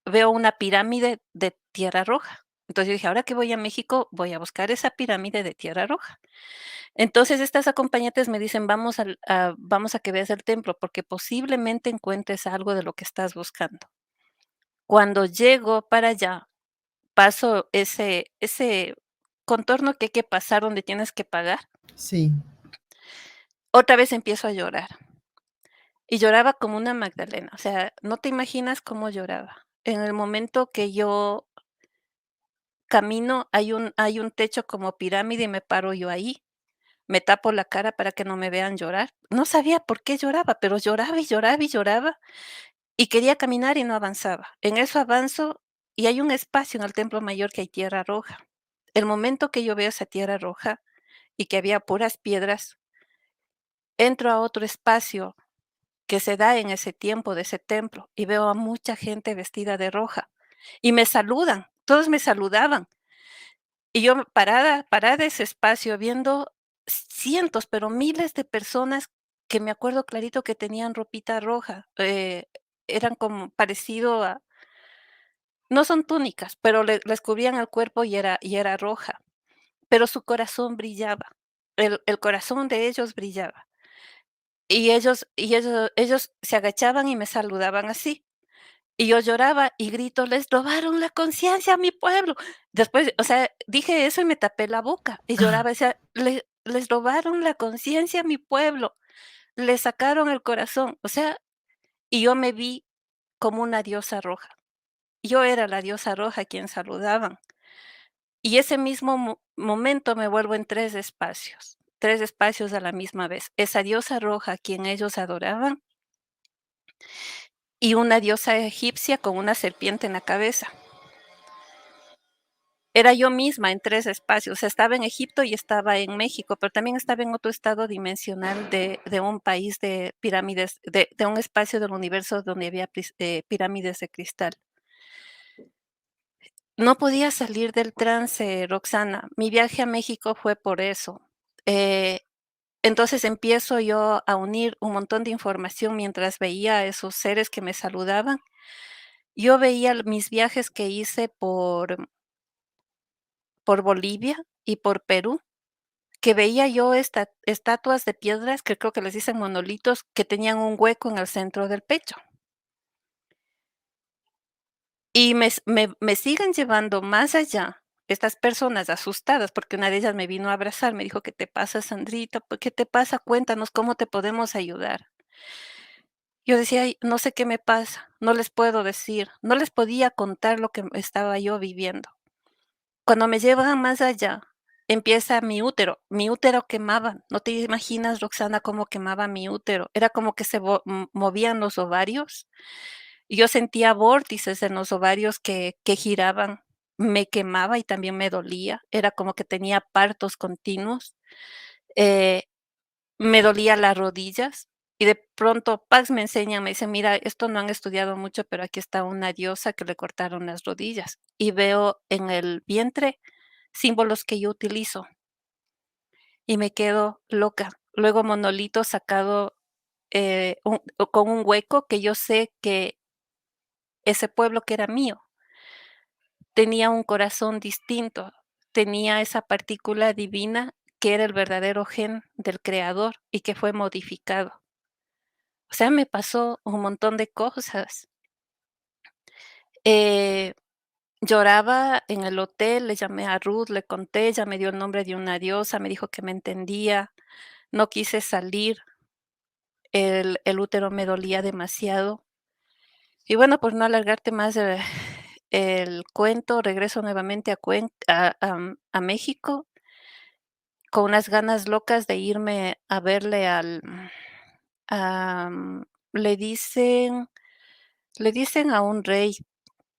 Speaker 2: veo una pirámide de tierra roja. Entonces yo dije: "Ahora que voy a México, voy a buscar esa pirámide de tierra roja". Entonces estas acompañantes me dicen: Vamos a que veas el templo, porque posiblemente encuentres algo de lo que estás buscando". Cuando llego para allá, paso ese contorno que hay que pasar donde tienes que pagar,
Speaker 1: Sí,
Speaker 2: otra vez empiezo a llorar, y lloraba como una Magdalena, o sea, no te imaginas cómo lloraba. En el momento que yo camino, hay un techo como pirámide y me paro yo ahí, me tapo la cara para que no me vean llorar. No sabía por qué lloraba, pero lloraba y lloraba y lloraba, y quería caminar y no avanzaba. En eso avanzo y hay un espacio en el Templo Mayor que hay tierra roja. El momento que yo veo esa tierra roja y que había puras piedras, entro a otro espacio que se da en ese tiempo de ese templo y veo a mucha gente vestida de roja y me saludan, todos me saludaban. Y yo parada ese espacio viendo cientos, pero miles de personas que me acuerdo clarito que tenían ropita roja, eran como parecido a, no son túnicas, pero les cubrían el cuerpo y era roja, pero su corazón brillaba, el corazón de ellos brillaba. Y ellos se agachaban y me saludaban así. Y yo lloraba y grito: "Les robaron la conciencia a mi pueblo". Después, o sea, dije eso y me tapé la boca y lloraba, decía: Les robaron la conciencia a mi pueblo, le sacaron el corazón". O sea, y yo me vi como una diosa roja. Yo era la diosa roja a quien saludaban. Y ese mismo momento me vuelvo en 3 espacios a la misma vez. Esa diosa roja a quien ellos adoraban y una diosa egipcia con una serpiente en la cabeza. Era yo misma en 3 espacios, o sea, estaba en Egipto y estaba en México, pero también estaba en otro estado dimensional de un país de pirámides, de un espacio del universo donde había pirámides de cristal. No podía salir del trance, Roxana. Mi viaje a México fue por eso. Eh, entonces empiezo yo a unir un montón de información mientras veía a esos seres que me saludaban. Yo veía mis viajes que hice por Bolivia y por Perú, que veía yo estatuas de piedras, que creo que les dicen monolitos, que tenían un hueco en el centro del pecho. Y me siguen llevando más allá, estas personas asustadas, porque una de ellas me vino a abrazar, me dijo: "¿Qué te pasa, Sandrita? ¿Qué te pasa? Cuéntanos, ¿cómo te podemos ayudar?". Yo decía: "Ay, no sé qué me pasa, no les puedo decir", no les podía contar lo que estaba yo viviendo. Cuando me llevan más allá, empieza mi útero quemaba, no te imaginas, Roxana, cómo quemaba mi útero, era como que movían los ovarios, y yo sentía vórtices en los ovarios que giraban, me quemaba y también me dolía, era como que tenía partos continuos, eh, me dolía las rodillas, y de pronto, Pax me enseña, me dice: "Mira, esto no han estudiado mucho, pero aquí está una diosa que le cortaron las rodillas", y veo en el vientre símbolos que yo utilizo, y me quedo loca. Luego monolito sacado, con un hueco que yo sé que ese pueblo que era mío tenía un corazón distinto, tenía esa partícula divina que era el verdadero gen del creador y que fue modificado. O sea, me pasó un montón de cosas. Eh, Lloraba en el hotel, le llamé a Ruth, le conté, ella me dio el nombre de una diosa, me dijo que me entendía, no quise salir, el útero me dolía demasiado. Y bueno, por no alargarte más, el cuento, regreso nuevamente a México con unas ganas locas de irme a verle am, le dicen le dicen a un rey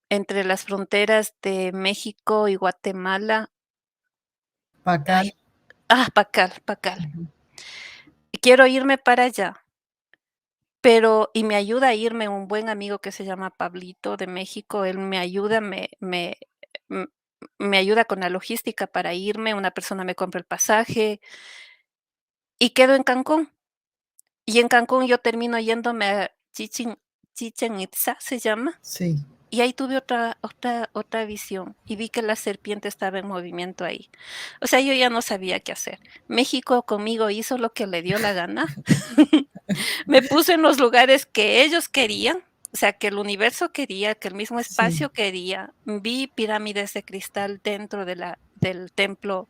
Speaker 2: entre las fronteras de México y Guatemala.
Speaker 1: Pacal.
Speaker 2: Ay, Pacal.
Speaker 1: Ujú.
Speaker 2: Y quiero irme para allá, pero y me ayuda a irme un buen amigo que se llama Pablito de México, él me ayuda, m me ayuda con la logística para irme, una persona me compra el pasaje y quedo en Cancún. Y en Cancún yo termino yéndome a Chichen Itza, se llama,
Speaker 1: Sí.
Speaker 2: y ahí tuve otra visión, y vi que la serpiente estaba en movimiento ahí. O sea, yo ya no sabía qué hacer. México conmigo hizo lo que le dio la gana. Me puso en los lugares que ellos querían, o sea, que el universo quería, que el mismo
Speaker 1: Sí.
Speaker 2: espacio quería. Vi pirámides de cristal dentro del templo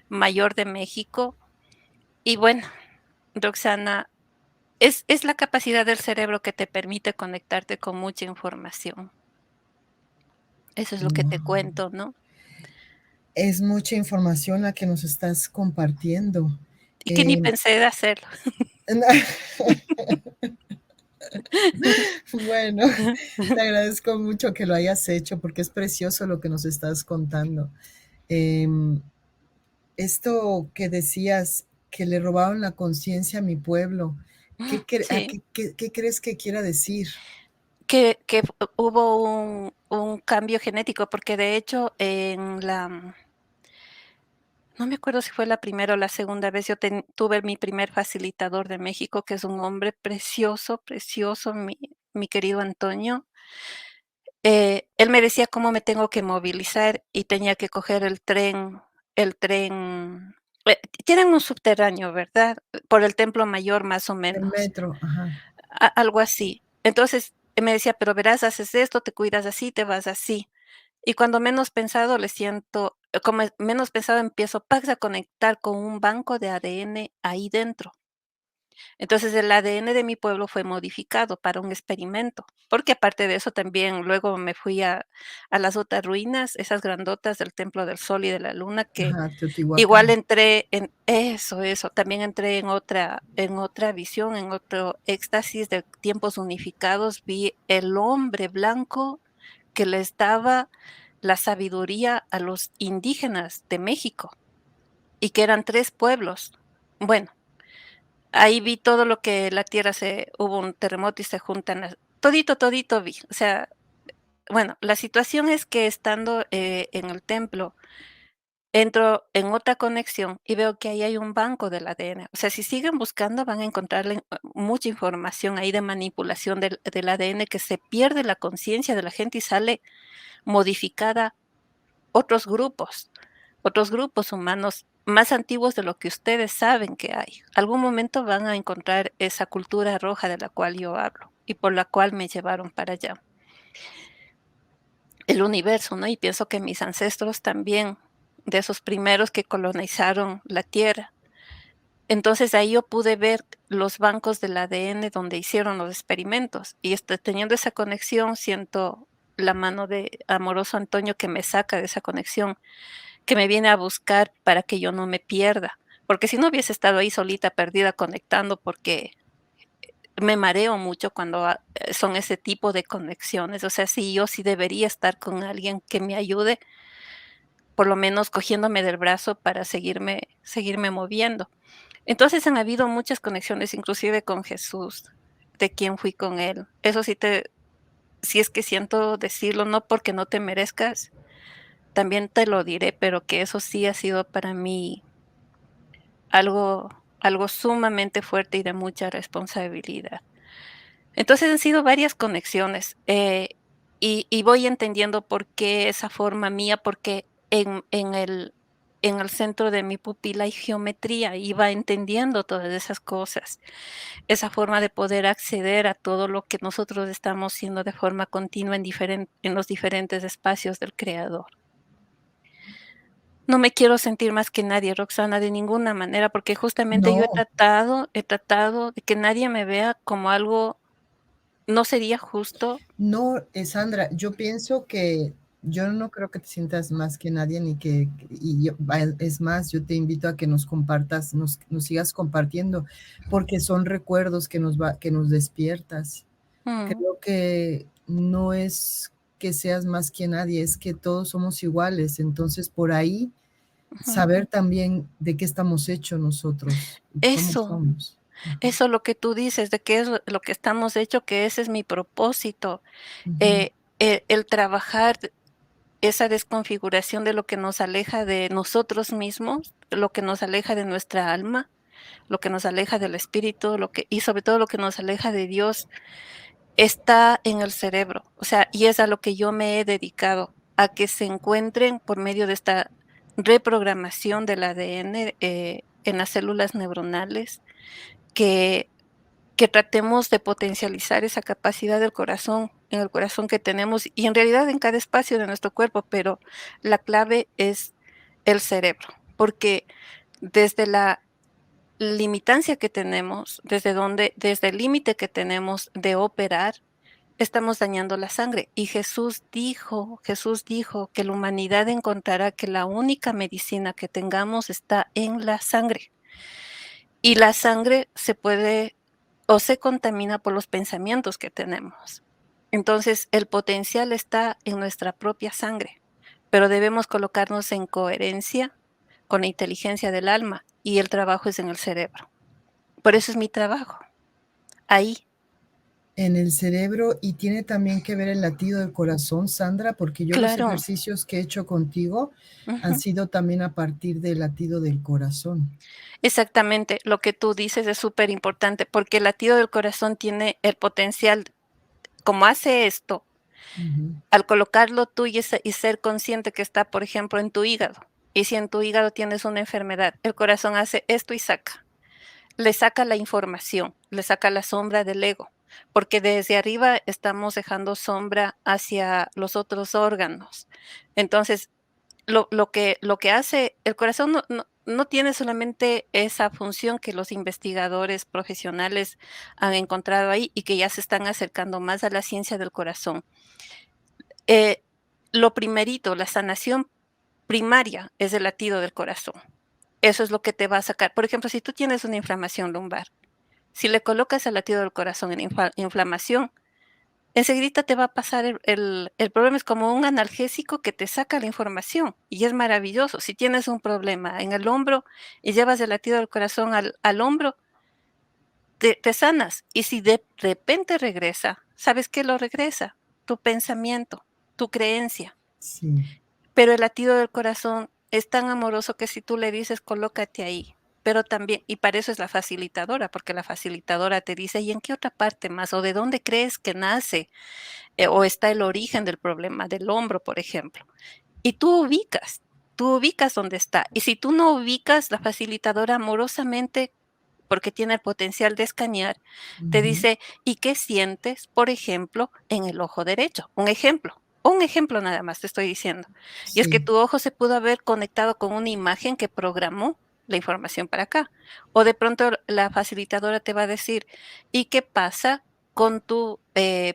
Speaker 2: mayor de México. Y bueno, Roxana, es la capacidad del cerebro que te permite conectarte con mucha información. Eso es lo que te
Speaker 1: Guau.
Speaker 2: cuento, ¿no?
Speaker 1: Es mucha información la que nos estás compartiendo.
Speaker 2: Y que ni
Speaker 1: Em,
Speaker 2: pensé de hacerlo.
Speaker 1: bueno, te agradezco mucho que lo hayas hecho porque es precioso lo que nos estás contando. Em, Esto que decías, que le robaron la conciencia a mi pueblo,
Speaker 2: Sí,
Speaker 1: qué crees que quiera decir?
Speaker 2: que hubo un cambio genético, porque de hecho no me acuerdo si fue la primera o la segunda vez, yo tuve mi primer facilitador de México, que es un hombre precioso, precioso, mi querido Antonio. Él me decía cómo me tengo que movilizar y tenía que coger el tren, tienen un subterráneo, ¿verdad? Por el Templo Mayor, más o
Speaker 1: El
Speaker 2: menos,
Speaker 1: metro, ajá,
Speaker 2: algo así. Entonces, me decía: "Pero verás, haces esto, te cuidas así, te vas así". Y cuando menos pensado le siento como menos pensado empiezo, a conectar con un banco de ADN ahí dentro. Entonces, el ADN de mi pueblo fue modificado para un experimento, porque aparte de eso también luego me fui a las otras ruinas, esas grandotas del Templo del Sol y de la Luna, que
Speaker 1: ajá,
Speaker 2: igual
Speaker 1: Teotihuacán.
Speaker 2: entré en eso, también entré en otra visión, en otro éxtasis de tiempos unificados, vi el hombre blanco que les daba la sabiduría a los indígenas de México, y que eran 3 pueblos. Bueno, ahí vi todo lo que la tierra hubo un terremoto y se juntan todito vi. O sea, bueno, la situación es que estando, en el templo, entro en otra conexión y veo que ahí hay un banco del ADN. O sea, si siguen buscando, van a encontrarle mucha información ahí de manipulación del ADN, que se pierde la conciencia de la gente y sale modificada otros grupos humanos más antiguos de lo que ustedes saben que hay. Algún momento van a encontrar esa cultura roja de la cual yo hablo y por la cual me llevaron para allá. El universo, ¿no? Y pienso que mis ancestros también, de esos primeros que colonizaron la Tierra. Entonces ahí yo pude ver los bancos del ADN donde hicieron los experimentos y teniendo esa conexión siento la mano de amoroso Antonio que me saca de esa conexión, que me viene a buscar para que yo no me pierda, porque si no hubiese estado ahí solita, perdida, conectando, porque me mareo mucho cuando son ese tipo de conexiones. O sea, sí, yo sí debería estar con alguien que me ayude, por lo menos cogiéndome del brazo para seguirme moviendo. Entonces han habido muchas conexiones, inclusive con Jesús, de quien fui con él. Eso sí si es que siento decirlo, no porque no te merezcas, también te lo diré, pero que eso sí ha sido para mí algo algo sumamente fuerte y de mucha responsabilidad. Entonces, han sido varias conexiones, y voy entendiendo por qué esa forma mía, porque en el en el centro de mi pupila hay geometría, iba entendiendo todas esas cosas, esa forma de poder acceder a todo lo que nosotros estamos haciendo de forma continua en los diferentes espacios del Creador. No me quiero sentir más que nadie, Roxana, de ninguna manera, porque justamente yo
Speaker 1: No,
Speaker 2: he tratado de que nadie me vea como algo, no sería justo.
Speaker 1: no, Sandra, yo pienso que yo no creo que te sientas más que nadie ni es más, yo te invito a que nos compartas, nos sigas compartiendo, porque son recuerdos que nos despiertas.
Speaker 2: Mm,
Speaker 1: Creo que no es que seas más que nadie, es que todos somos iguales. Entonces, por ahí,
Speaker 2: ujú.
Speaker 1: saber también de qué estamos hechos nosotros y cómo
Speaker 2: Eso,
Speaker 1: somos. Ajá,
Speaker 2: eso lo que tú dices, de qué es lo que estamos hecho, que ese es mi propósito,
Speaker 1: ujú,
Speaker 2: el trabajar esa desconfiguración de lo que nos aleja de nosotros mismos, lo que nos aleja de nuestra alma, lo que nos aleja del espíritu, y sobre todo lo que nos aleja de Dios, está en el cerebro. O sea, y es a lo que yo me he dedicado, a que se encuentren por medio de esta reprogramación del ADN en las células neuronales, que tratemos de potencializar esa capacidad del corazón, en el corazón que tenemos y en realidad en cada espacio de nuestro cuerpo, pero la clave es el cerebro, porque desde la limitancia que tenemos, desde el límite que tenemos de operar, estamos dañando la sangre. Y Jesús dijo que la humanidad encontrará que la única medicina que tengamos está en la sangre. Y la sangre se puede o se contamina por los pensamientos que tenemos. Entonces, el potencial está en nuestra propia sangre, pero debemos colocarnos en coherencia con la inteligencia del alma y el trabajo es en el cerebro. Por eso es mi trabajo, ahí.
Speaker 1: en el cerebro y tiene también que ver el latido del corazón, Sandra, porque yo los
Speaker 2: Claro,
Speaker 1: ejercicios que he hecho contigo han
Speaker 2: ujú.
Speaker 1: sido también a partir del latido del corazón.
Speaker 2: Exactamente, lo que tú dices es súper importante porque el latido del corazón tiene el potencial, como hace esto,
Speaker 1: Ujú,
Speaker 2: al colocarlo tú y ser consciente que está, por ejemplo, en tu hígado. Y si en tu hígado tienes una enfermedad, el corazón hace esto y saca. Le saca la información, le saca la sombra del ego, porque desde arriba estamos dejando sombra hacia los otros órganos. Entonces, lo que hace el corazón no tiene solamente esa función que los investigadores profesionales han encontrado ahí y que ya se están acercando más a la ciencia del corazón. Eh, lo primerito, la sanación primaria es el latido del corazón. Eso es lo que te va a sacar. Por ejemplo, si tú tienes una inflamación lumbar, si le colocas el latido del corazón en inflamación, enseguidita te va a pasar el problema. Es como un analgésico que te saca la información y es maravilloso. Si tienes un problema en el hombro y llevas el latido del corazón al hombro, te sanas. Y si de repente regresa, ¿sabes qué lo regresa? Tu pensamiento, tu creencia.
Speaker 1: sí.
Speaker 2: Pero el latido del corazón es tan amoroso que si tú le dices: "Colócate ahí", pero también y para eso es la facilitadora, porque la facilitadora te dice: "¿Y en qué otra parte más? ¿O de dónde crees que nace, o está el origen del problema?", del hombro, por ejemplo. Y tú ubicas dónde está. Y si tú no ubicas, la facilitadora amorosamente, porque tiene el potencial de escanear, te
Speaker 1: Ujú,
Speaker 2: dice: "¿Y qué sientes, por ejemplo, en el ojo derecho?". Un ejemplo nada más te estoy diciendo. Y es que
Speaker 1: sí.
Speaker 2: tu ojo se pudo haber conectado con una imagen que programó la información para acá. O de pronto la facilitadora te va a decir: "¿Y qué pasa con tu,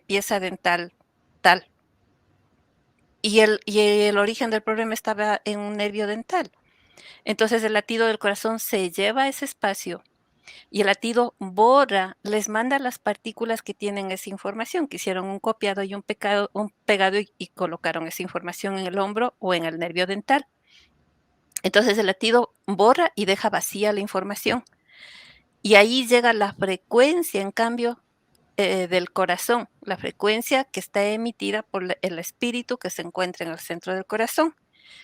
Speaker 2: pieza dental tal?". Y el origen del problema estaba en un nervio dental. Entonces, el latido del corazón se lleva a ese espacio y el latido borra, les manda las partículas que tienen esa información, que hicieron un copiado y un pegado y colocaron esa información en el hombro o en el nervio dental. Entonces, el latido borra y deja vacía la información. Y ahí llega la frecuencia, en cambio, del corazón, la frecuencia que está emitida por el espíritu que se encuentra en el centro del corazón.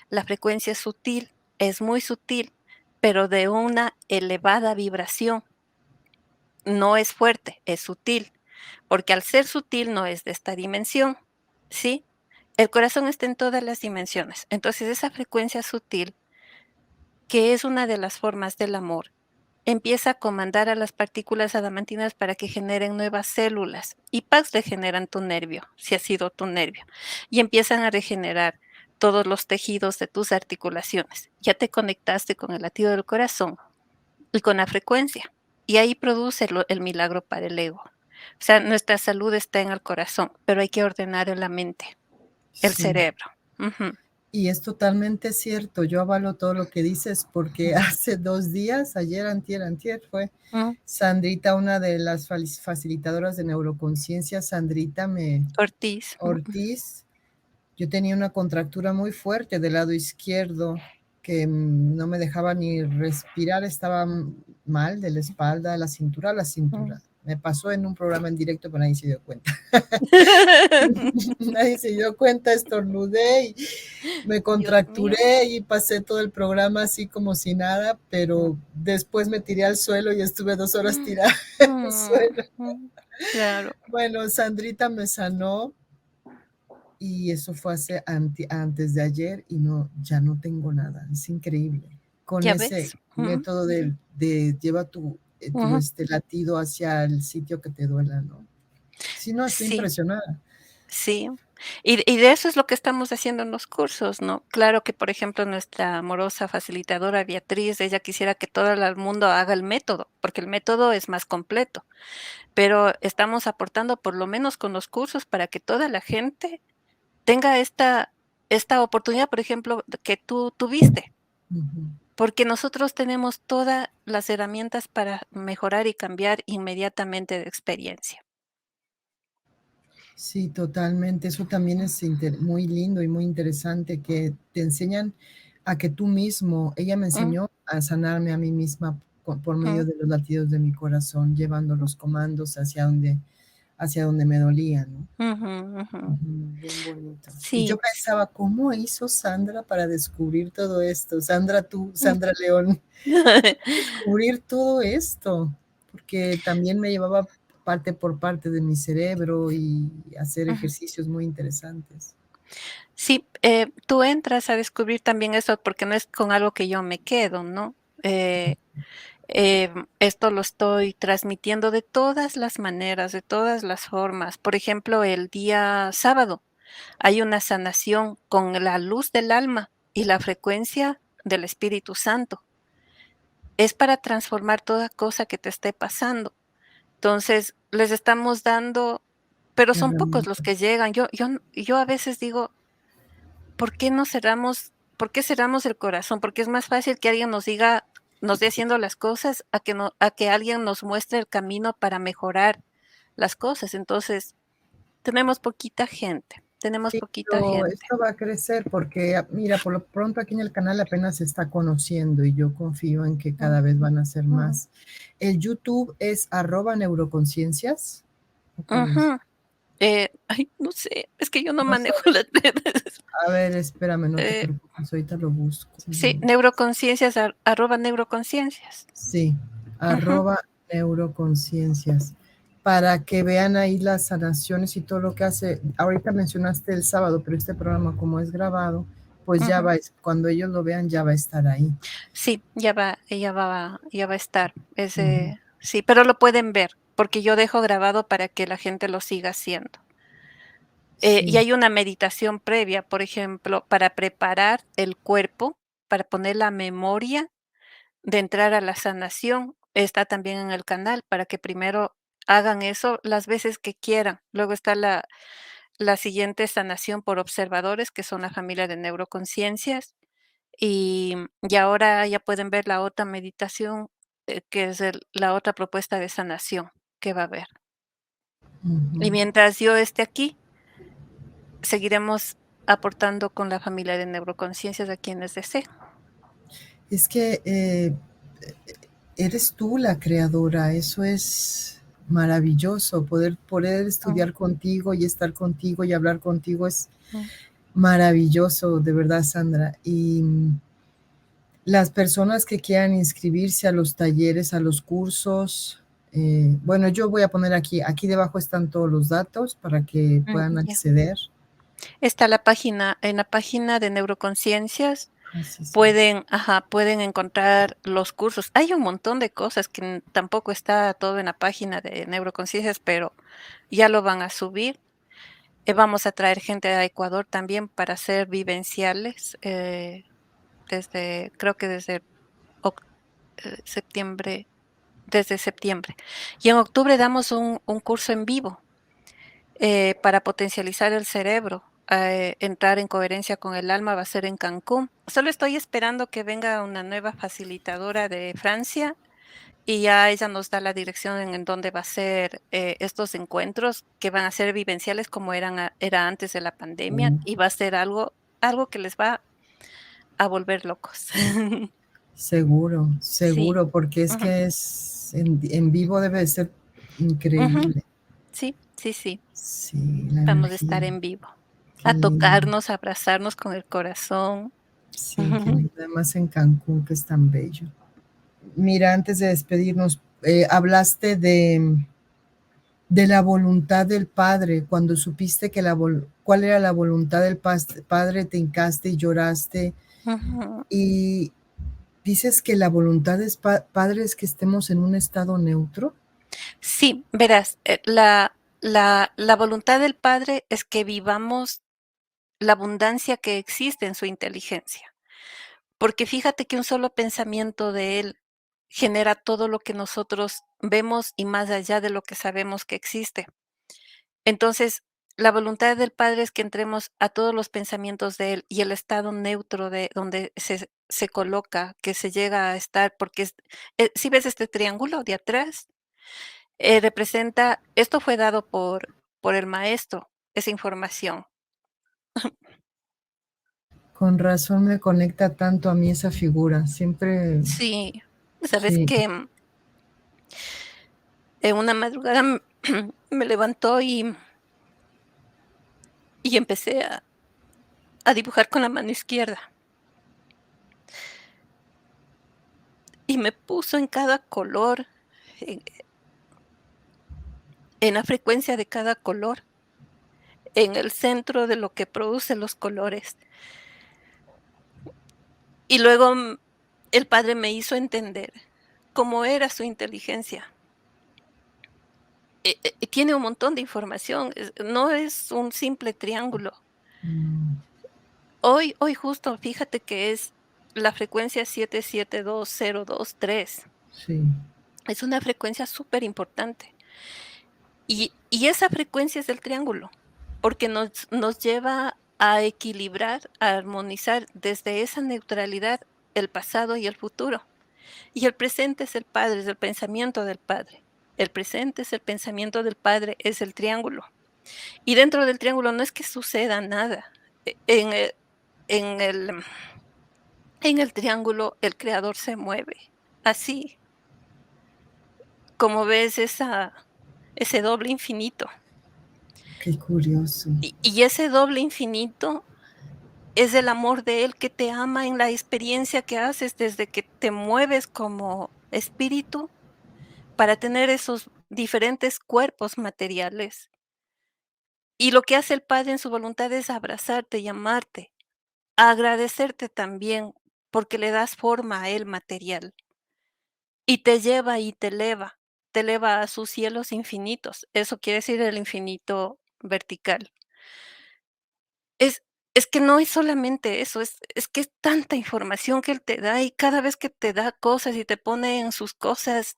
Speaker 2: La frecuencia es sutil, es muy sutil, pero de una elevada vibración. No es fuerte, es sutil, porque al ser sutil no es de esta dimensión, ¿sí? El corazón está en todas las dimensiones. Entonces, esa frecuencia sutil que es una de las formas del amor, empieza a comandar a las partículas adamantinas para que generen nuevas células y ¡pax! Regeneran tu nervio, si ha sido tu nervio, y empiezan a regenerar todos los tejidos de tus articulaciones. Ya te conectaste con el latido del corazón y con la frecuencia, y ahí produce el milagro para el ego. O sea, nuestra salud está en el corazón, pero hay que ordenar en la mente, el
Speaker 1: Sí.
Speaker 2: cerebro. Ujú.
Speaker 1: Y es totalmente cierto, yo avalo todo lo que dices porque hace 2 días, ayer, antier fue
Speaker 2: Mm,
Speaker 1: Sandrita, una de las facilitadoras de neuroconciencia,
Speaker 2: Ortiz.
Speaker 1: Ortiz, yo tenía una contractura muy fuerte del lado izquierdo que no me dejaba ni respirar, estaba mal de la espalda, la cintura a la cintura. Me pasó en un programa en directo, pero nadie se dio cuenta. Nadie se dio cuenta, estornudé y me
Speaker 2: Dios mío.
Speaker 1: contracturé y pasé todo el programa así como si nada, pero después me tiré al suelo y estuve 2 horas tirada en el suelo.
Speaker 2: Claro.
Speaker 1: Bueno, Sandrita me sanó y eso fue antes de ayer y no, ya no tengo nada. Es increíble. Con
Speaker 2: ¿Ya ves?
Speaker 1: ese método de lleva tu latido hacia el sitio que te duela, ¿no? Sí, no, estoy
Speaker 2: Sí,
Speaker 1: impresionada.
Speaker 2: sí. Y de eso es lo que estamos haciendo en los cursos, ¿no? Claro que, por ejemplo, nuestra amorosa facilitadora Beatriz, ella quisiera que todo el mundo haga el método, porque el método es más completo, pero estamos aportando por lo menos con los cursos para que toda la gente tenga esta oportunidad, por ejemplo, que tú tuviste,
Speaker 1: Ujú.
Speaker 2: porque nosotros tenemos todas las herramientas para mejorar y cambiar inmediatamente de experiencia.
Speaker 1: Sí, totalmente. Eso también es muy lindo y muy interesante que te enseñan a que tú mismo, ella me
Speaker 2: Mm,
Speaker 1: enseñó a sanarme a mí misma por medio
Speaker 2: mm,
Speaker 1: de los latidos de mi corazón, llevando los comandos hacia donde me dolía, ¿no?
Speaker 2: ujú, ujú.
Speaker 1: Bien bonito. Y yo
Speaker 2: Sí.
Speaker 1: pensaba, ¿cómo hizo Sandra para descubrir todo esto? Sandra León, descubrir todo esto, porque también me llevaba parte por parte de mi cerebro y hacer
Speaker 2: Ujú.
Speaker 1: ejercicios muy interesantes.
Speaker 2: Sí, tú entras a descubrir también eso, porque no es con algo que yo me quedo, ¿no? Eh, Esto lo estoy transmitiendo de todas las maneras, de todas las formas. Por ejemplo, el día sábado hay una sanación con la luz del alma y la frecuencia del Espíritu Santo. Es para transformar toda cosa que te esté pasando. Entonces, les estamos dando, pero son pocos los que
Speaker 1: Herramientas.
Speaker 2: llegan. Yo a veces digo, ¿por qué no cerramos por qué cerramos el corazón? Porque es más fácil que alguien nos diga, nos dé haciendo las cosas, a que alguien nos muestre el camino para mejorar las cosas. Entonces, tenemos
Speaker 1: Sí,
Speaker 2: poquita
Speaker 1: pero
Speaker 2: gente.
Speaker 1: esto va a crecer porque, mira, por lo pronto aquí en el canal apenas se está conociendo y yo confío en que
Speaker 2: Mm,
Speaker 1: cada vez van a ser
Speaker 2: mm,
Speaker 1: más. El YouTube es @neuroconciencias. ¿O cuál es?
Speaker 2: ujú. Ay, no sé, es que yo no
Speaker 1: No
Speaker 2: manejo
Speaker 1: sabes.
Speaker 2: las redes.
Speaker 1: A ver, espérame, no te
Speaker 2: Eh,
Speaker 1: preocupes, ahorita lo busco.
Speaker 2: sí, neuroconciencias, @neuroconciencias.
Speaker 1: Sí,
Speaker 2: Ujú,
Speaker 1: @neuroconciencias, para que vean ahí las sanaciones y todo lo que hace. Ahorita mencionaste el sábado, pero este programa como es grabado, pues ya
Speaker 2: ujú.
Speaker 1: va, cuando ellos lo vean ya va a estar ahí.
Speaker 2: Sí, ya va a estar.
Speaker 1: Ujú.
Speaker 2: Sí, pero lo pueden ver, porque yo dejo grabado para que la gente lo siga haciendo. Y
Speaker 1: Sí.
Speaker 2: hay una meditación previa, por ejemplo, para preparar el cuerpo, para poner la memoria de entrar a la sanación. Está también en el canal para que primero hagan eso las veces que quieran. Luego está la siguiente sanación por observadores, que son la familia de neuroconciencias. Y ahora ya pueden ver la otra meditación, que es la otra propuesta de sanación que va a haber. Y
Speaker 1: Ujú.
Speaker 2: mientras yo esté aquí, seguiremos aportando con la familia de neuroconciencias a quienes deseen.
Speaker 1: Es que eres tú la creadora, eso es maravilloso, poder
Speaker 2: Mm,
Speaker 1: estudiar contigo y estar contigo y hablar contigo es
Speaker 2: mm,
Speaker 1: maravilloso, de verdad, Sandra. Y las personas que quieran inscribirse a los talleres, a los cursos, bueno, yo voy a poner aquí debajo están todos los datos para que puedan
Speaker 2: ya.
Speaker 1: acceder.
Speaker 2: Está en la página de neuroconciencias,
Speaker 1: Así es.
Speaker 2: pueden encontrar los cursos. Hay un montón de cosas que tampoco está todo en la página de Neuroconciencias, pero ya lo van a subir. Vamos a traer gente a Ecuador también para hacer vivenciales, creo que septiembre, desde septiembre. Y en octubre damos un curso en vivo para potencializar el cerebro. Entrar en coherencia con el alma va a ser en Cancún. Solo estoy esperando que venga una nueva facilitadora de Francia y ya ella nos da la dirección en dónde va a ser estos encuentros que van a ser vivenciales como era antes de la pandemia
Speaker 1: Mm,
Speaker 2: y va a ser algo que les va a volver locos.
Speaker 1: seguro,
Speaker 2: Sí.
Speaker 1: seguro, porque es
Speaker 2: Ujú,
Speaker 1: que es en vivo debe de ser
Speaker 2: ujú.
Speaker 1: increíble.
Speaker 2: Sí, sí, sí.
Speaker 1: Sí, la
Speaker 2: Vamos a
Speaker 1: energía,
Speaker 2: estar en vivo,
Speaker 1: qué
Speaker 2: a
Speaker 1: lindo.
Speaker 2: tocarnos, a abrazarnos con el corazón.
Speaker 1: Sí, qué lindo. Además en Cancún, que es tan bello. Mira, antes de despedirnos, hablaste de la voluntad del Padre, cuando supiste que cuál era la voluntad del Padre, te hincaste y lloraste.
Speaker 2: Ujú.
Speaker 1: Y dices que la voluntad del Padre es que estemos en un estado neutro.
Speaker 2: Sí, verás, la voluntad del Padre es que vivamos la abundancia que existe en su inteligencia, porque fíjate que un solo pensamiento de Él genera todo lo que nosotros vemos y más allá de lo que sabemos que existe. Entonces, la voluntad del Padre es que entremos a todos los pensamientos de Él y el estado neutro de donde se coloca, que se llega a estar, porque si ves este triángulo de atrás, representa, esto fue dado por el maestro, esa información.
Speaker 1: Con razón me conecta tanto a mí esa figura. Siempre,
Speaker 2: Sí, sabes
Speaker 1: sí,
Speaker 2: que en una madrugada me levantó y empecé a dibujar con la mano izquierda y me puso en cada color, en, en la frecuencia de cada color, en el centro de lo que produce los colores. Y luego el padre me hizo entender cómo era su inteligencia. Tiene un montón de información, no es un simple triángulo.
Speaker 1: mm,
Speaker 2: Hoy justo, fíjate que es la frecuencia 772023.
Speaker 1: sí,
Speaker 2: Es una frecuencia súper importante. Y esa frecuencia es del triángulo, porque nos lleva a equilibrar, a armonizar desde esa neutralidad el pasado y el futuro. Y el presente es el Padre, es el pensamiento del Padre. El presente es el pensamiento del Padre, es el triángulo. Y dentro del triángulo no es que suceda nada. En en el en el triángulo el creador se mueve, así como ves ese doble infinito.
Speaker 1: qué curioso.
Speaker 2: Y ese doble infinito es el amor de Él que te ama en la experiencia que haces desde que te mueves como espíritu para tener esos diferentes cuerpos materiales. Y lo que hace el Padre en su voluntad es abrazarte y amarte, agradecerte también porque le das forma a Él material. Y te lleva y te eleva a sus cielos infinitos. Eso quiere decir el infinito vertical. Es es que no es solamente eso, es que es tanta información que él te da, y cada vez que te da cosas y te pone en sus cosas,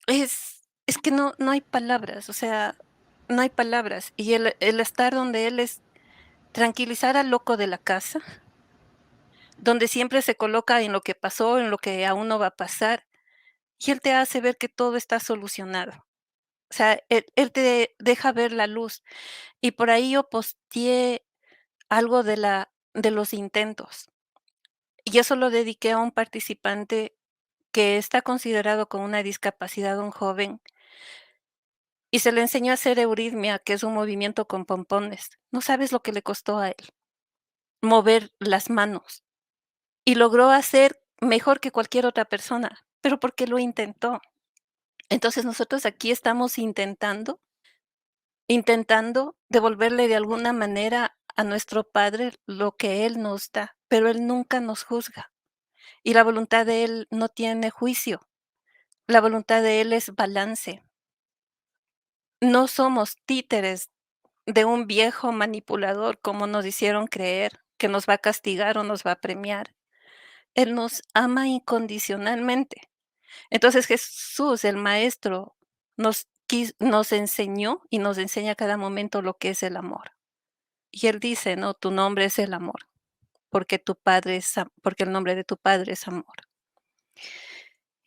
Speaker 2: es que no hay palabras, o sea, no hay palabras. Y el estar donde él es tranquilizar al loco de la casa, donde siempre se coloca en lo que pasó, en lo que aún no va a pasar, y él te hace ver que todo está solucionado. O sea, él te deja ver la luz. Y por ahí yo posteé algo de los intentos, y eso lo dediqué a un participante que está considerado con una discapacidad, un joven, y se le enseñó a hacer euritmia, que es un movimiento con pompones. No sabes lo que le costó a él, mover las manos, y logró hacer mejor que cualquier otra persona, pero porque lo intentó. Entonces, nosotros aquí estamos intentando devolverle de alguna manera a nuestro Padre lo que Él nos da, pero Él nunca nos juzga. Y la voluntad de Él no tiene juicio. La voluntad de Él es balance. No somos títeres de un viejo manipulador, como nos hicieron creer, que nos va a castigar o nos va a premiar. Él nos ama incondicionalmente. Entonces Jesús, el Maestro, nos enseñó y nos enseña a cada momento lo que es el amor. Y Él dice, ¿no? Tu nombre es el amor, porque el nombre de tu Padre es amor.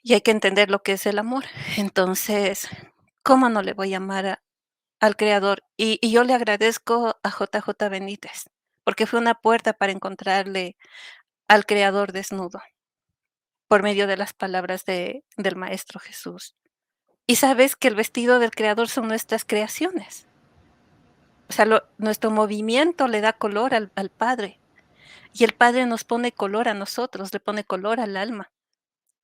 Speaker 2: Y hay que entender lo que es el amor. Entonces, ¿cómo no le voy a amar al Creador? Y yo le agradezco a JJ Benítez, porque fue una puerta para encontrarle al Creador desnudo, por medio de las palabras del Maestro Jesús. Y sabes que el vestido del Creador son nuestras creaciones. O sea, nuestro movimiento le da color al Padre. Y el Padre nos pone color a nosotros, le pone color al alma.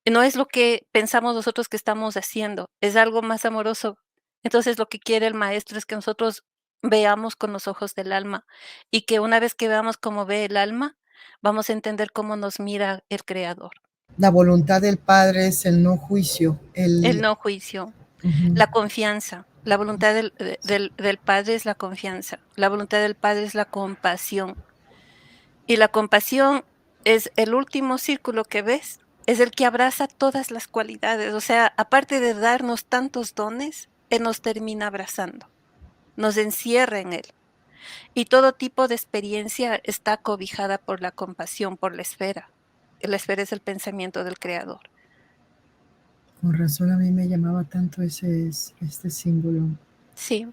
Speaker 2: No es lo que pensamos nosotros que estamos haciendo, es algo más amoroso. Entonces, lo que quiere el Maestro es que nosotros veamos con los ojos del alma, y que una vez que veamos cómo ve el alma, vamos a entender cómo nos mira el Creador.
Speaker 1: La voluntad del Padre es el no juicio,
Speaker 2: El no juicio, la confianza. La voluntad del Padre es la confianza. La voluntad del Padre es la compasión. Y la compasión es el último círculo que ves, es el que abraza todas las cualidades. O sea, aparte de darnos tantos dones, Él nos termina abrazando, nos encierra en Él. Y todo tipo de experiencia está cobijada por la compasión, por la esfera. La esfera es el pensamiento del Creador.
Speaker 1: Con razón a mí me llamaba tanto este símbolo.
Speaker 2: Sí.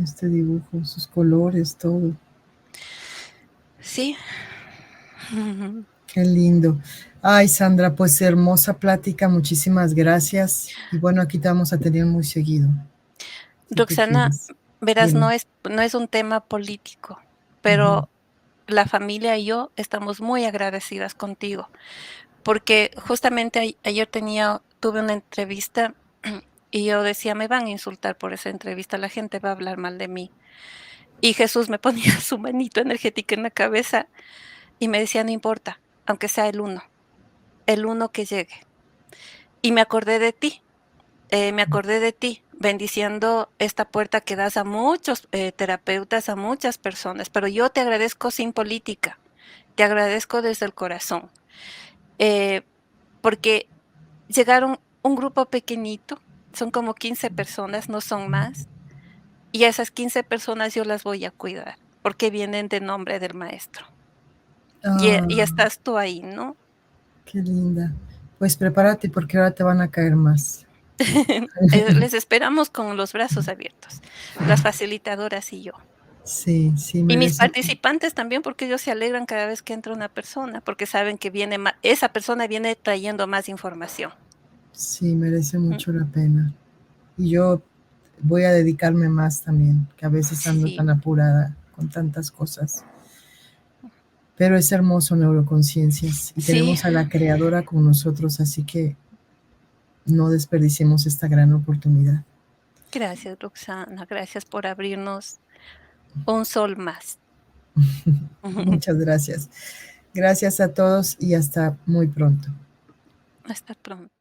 Speaker 1: Este dibujo, sus colores, todo.
Speaker 2: Sí.
Speaker 1: Qué lindo. Ay, Sandra, pues hermosa plática, muchísimas gracias. Y bueno, aquí te vamos a tener muy seguido.
Speaker 2: Roxana, verás,
Speaker 1: Dime.
Speaker 2: no es un tema político, pero la familia y yo estamos muy agradecidas contigo, porque justamente ayer tuve una entrevista y yo decía, me van a insultar por esa entrevista, la gente va a hablar mal de mí. Y Jesús me ponía su manito energética en la cabeza y me decía, no importa, aunque sea el uno que llegue. Y me acordé de ti, bendiciendo esta puerta que das a muchos terapeutas, a muchas personas, pero yo te agradezco sin política, te agradezco desde el corazón, porque llegaron un grupo pequeñito, son como 15 personas, no son más, y a esas 15 personas yo las voy a cuidar, porque vienen de nombre del Maestro. Y estás tú ahí, ¿no?
Speaker 1: Qué linda. Pues prepárate porque ahora te van a caer más.
Speaker 2: Les esperamos con los brazos abiertos, las facilitadoras y yo.
Speaker 1: Sí, sí,
Speaker 2: Y mis
Speaker 1: merece.
Speaker 2: participantes también, porque ellos se alegran cada vez que entra una persona, porque saben que esa persona viene trayendo más información.
Speaker 1: Sí, merece mucho la pena. Y yo voy a dedicarme más también, que a veces ando
Speaker 2: Sí.
Speaker 1: tan apurada con tantas cosas. Pero es hermoso Neuroconciencias y
Speaker 2: Sí.
Speaker 1: tenemos a la creadora con nosotros, así que no desperdiciemos esta gran oportunidad.
Speaker 2: Gracias, Roxana. Gracias por abrirnos un sol más.
Speaker 1: Muchas gracias. Gracias a todos y hasta muy pronto.
Speaker 2: Hasta pronto.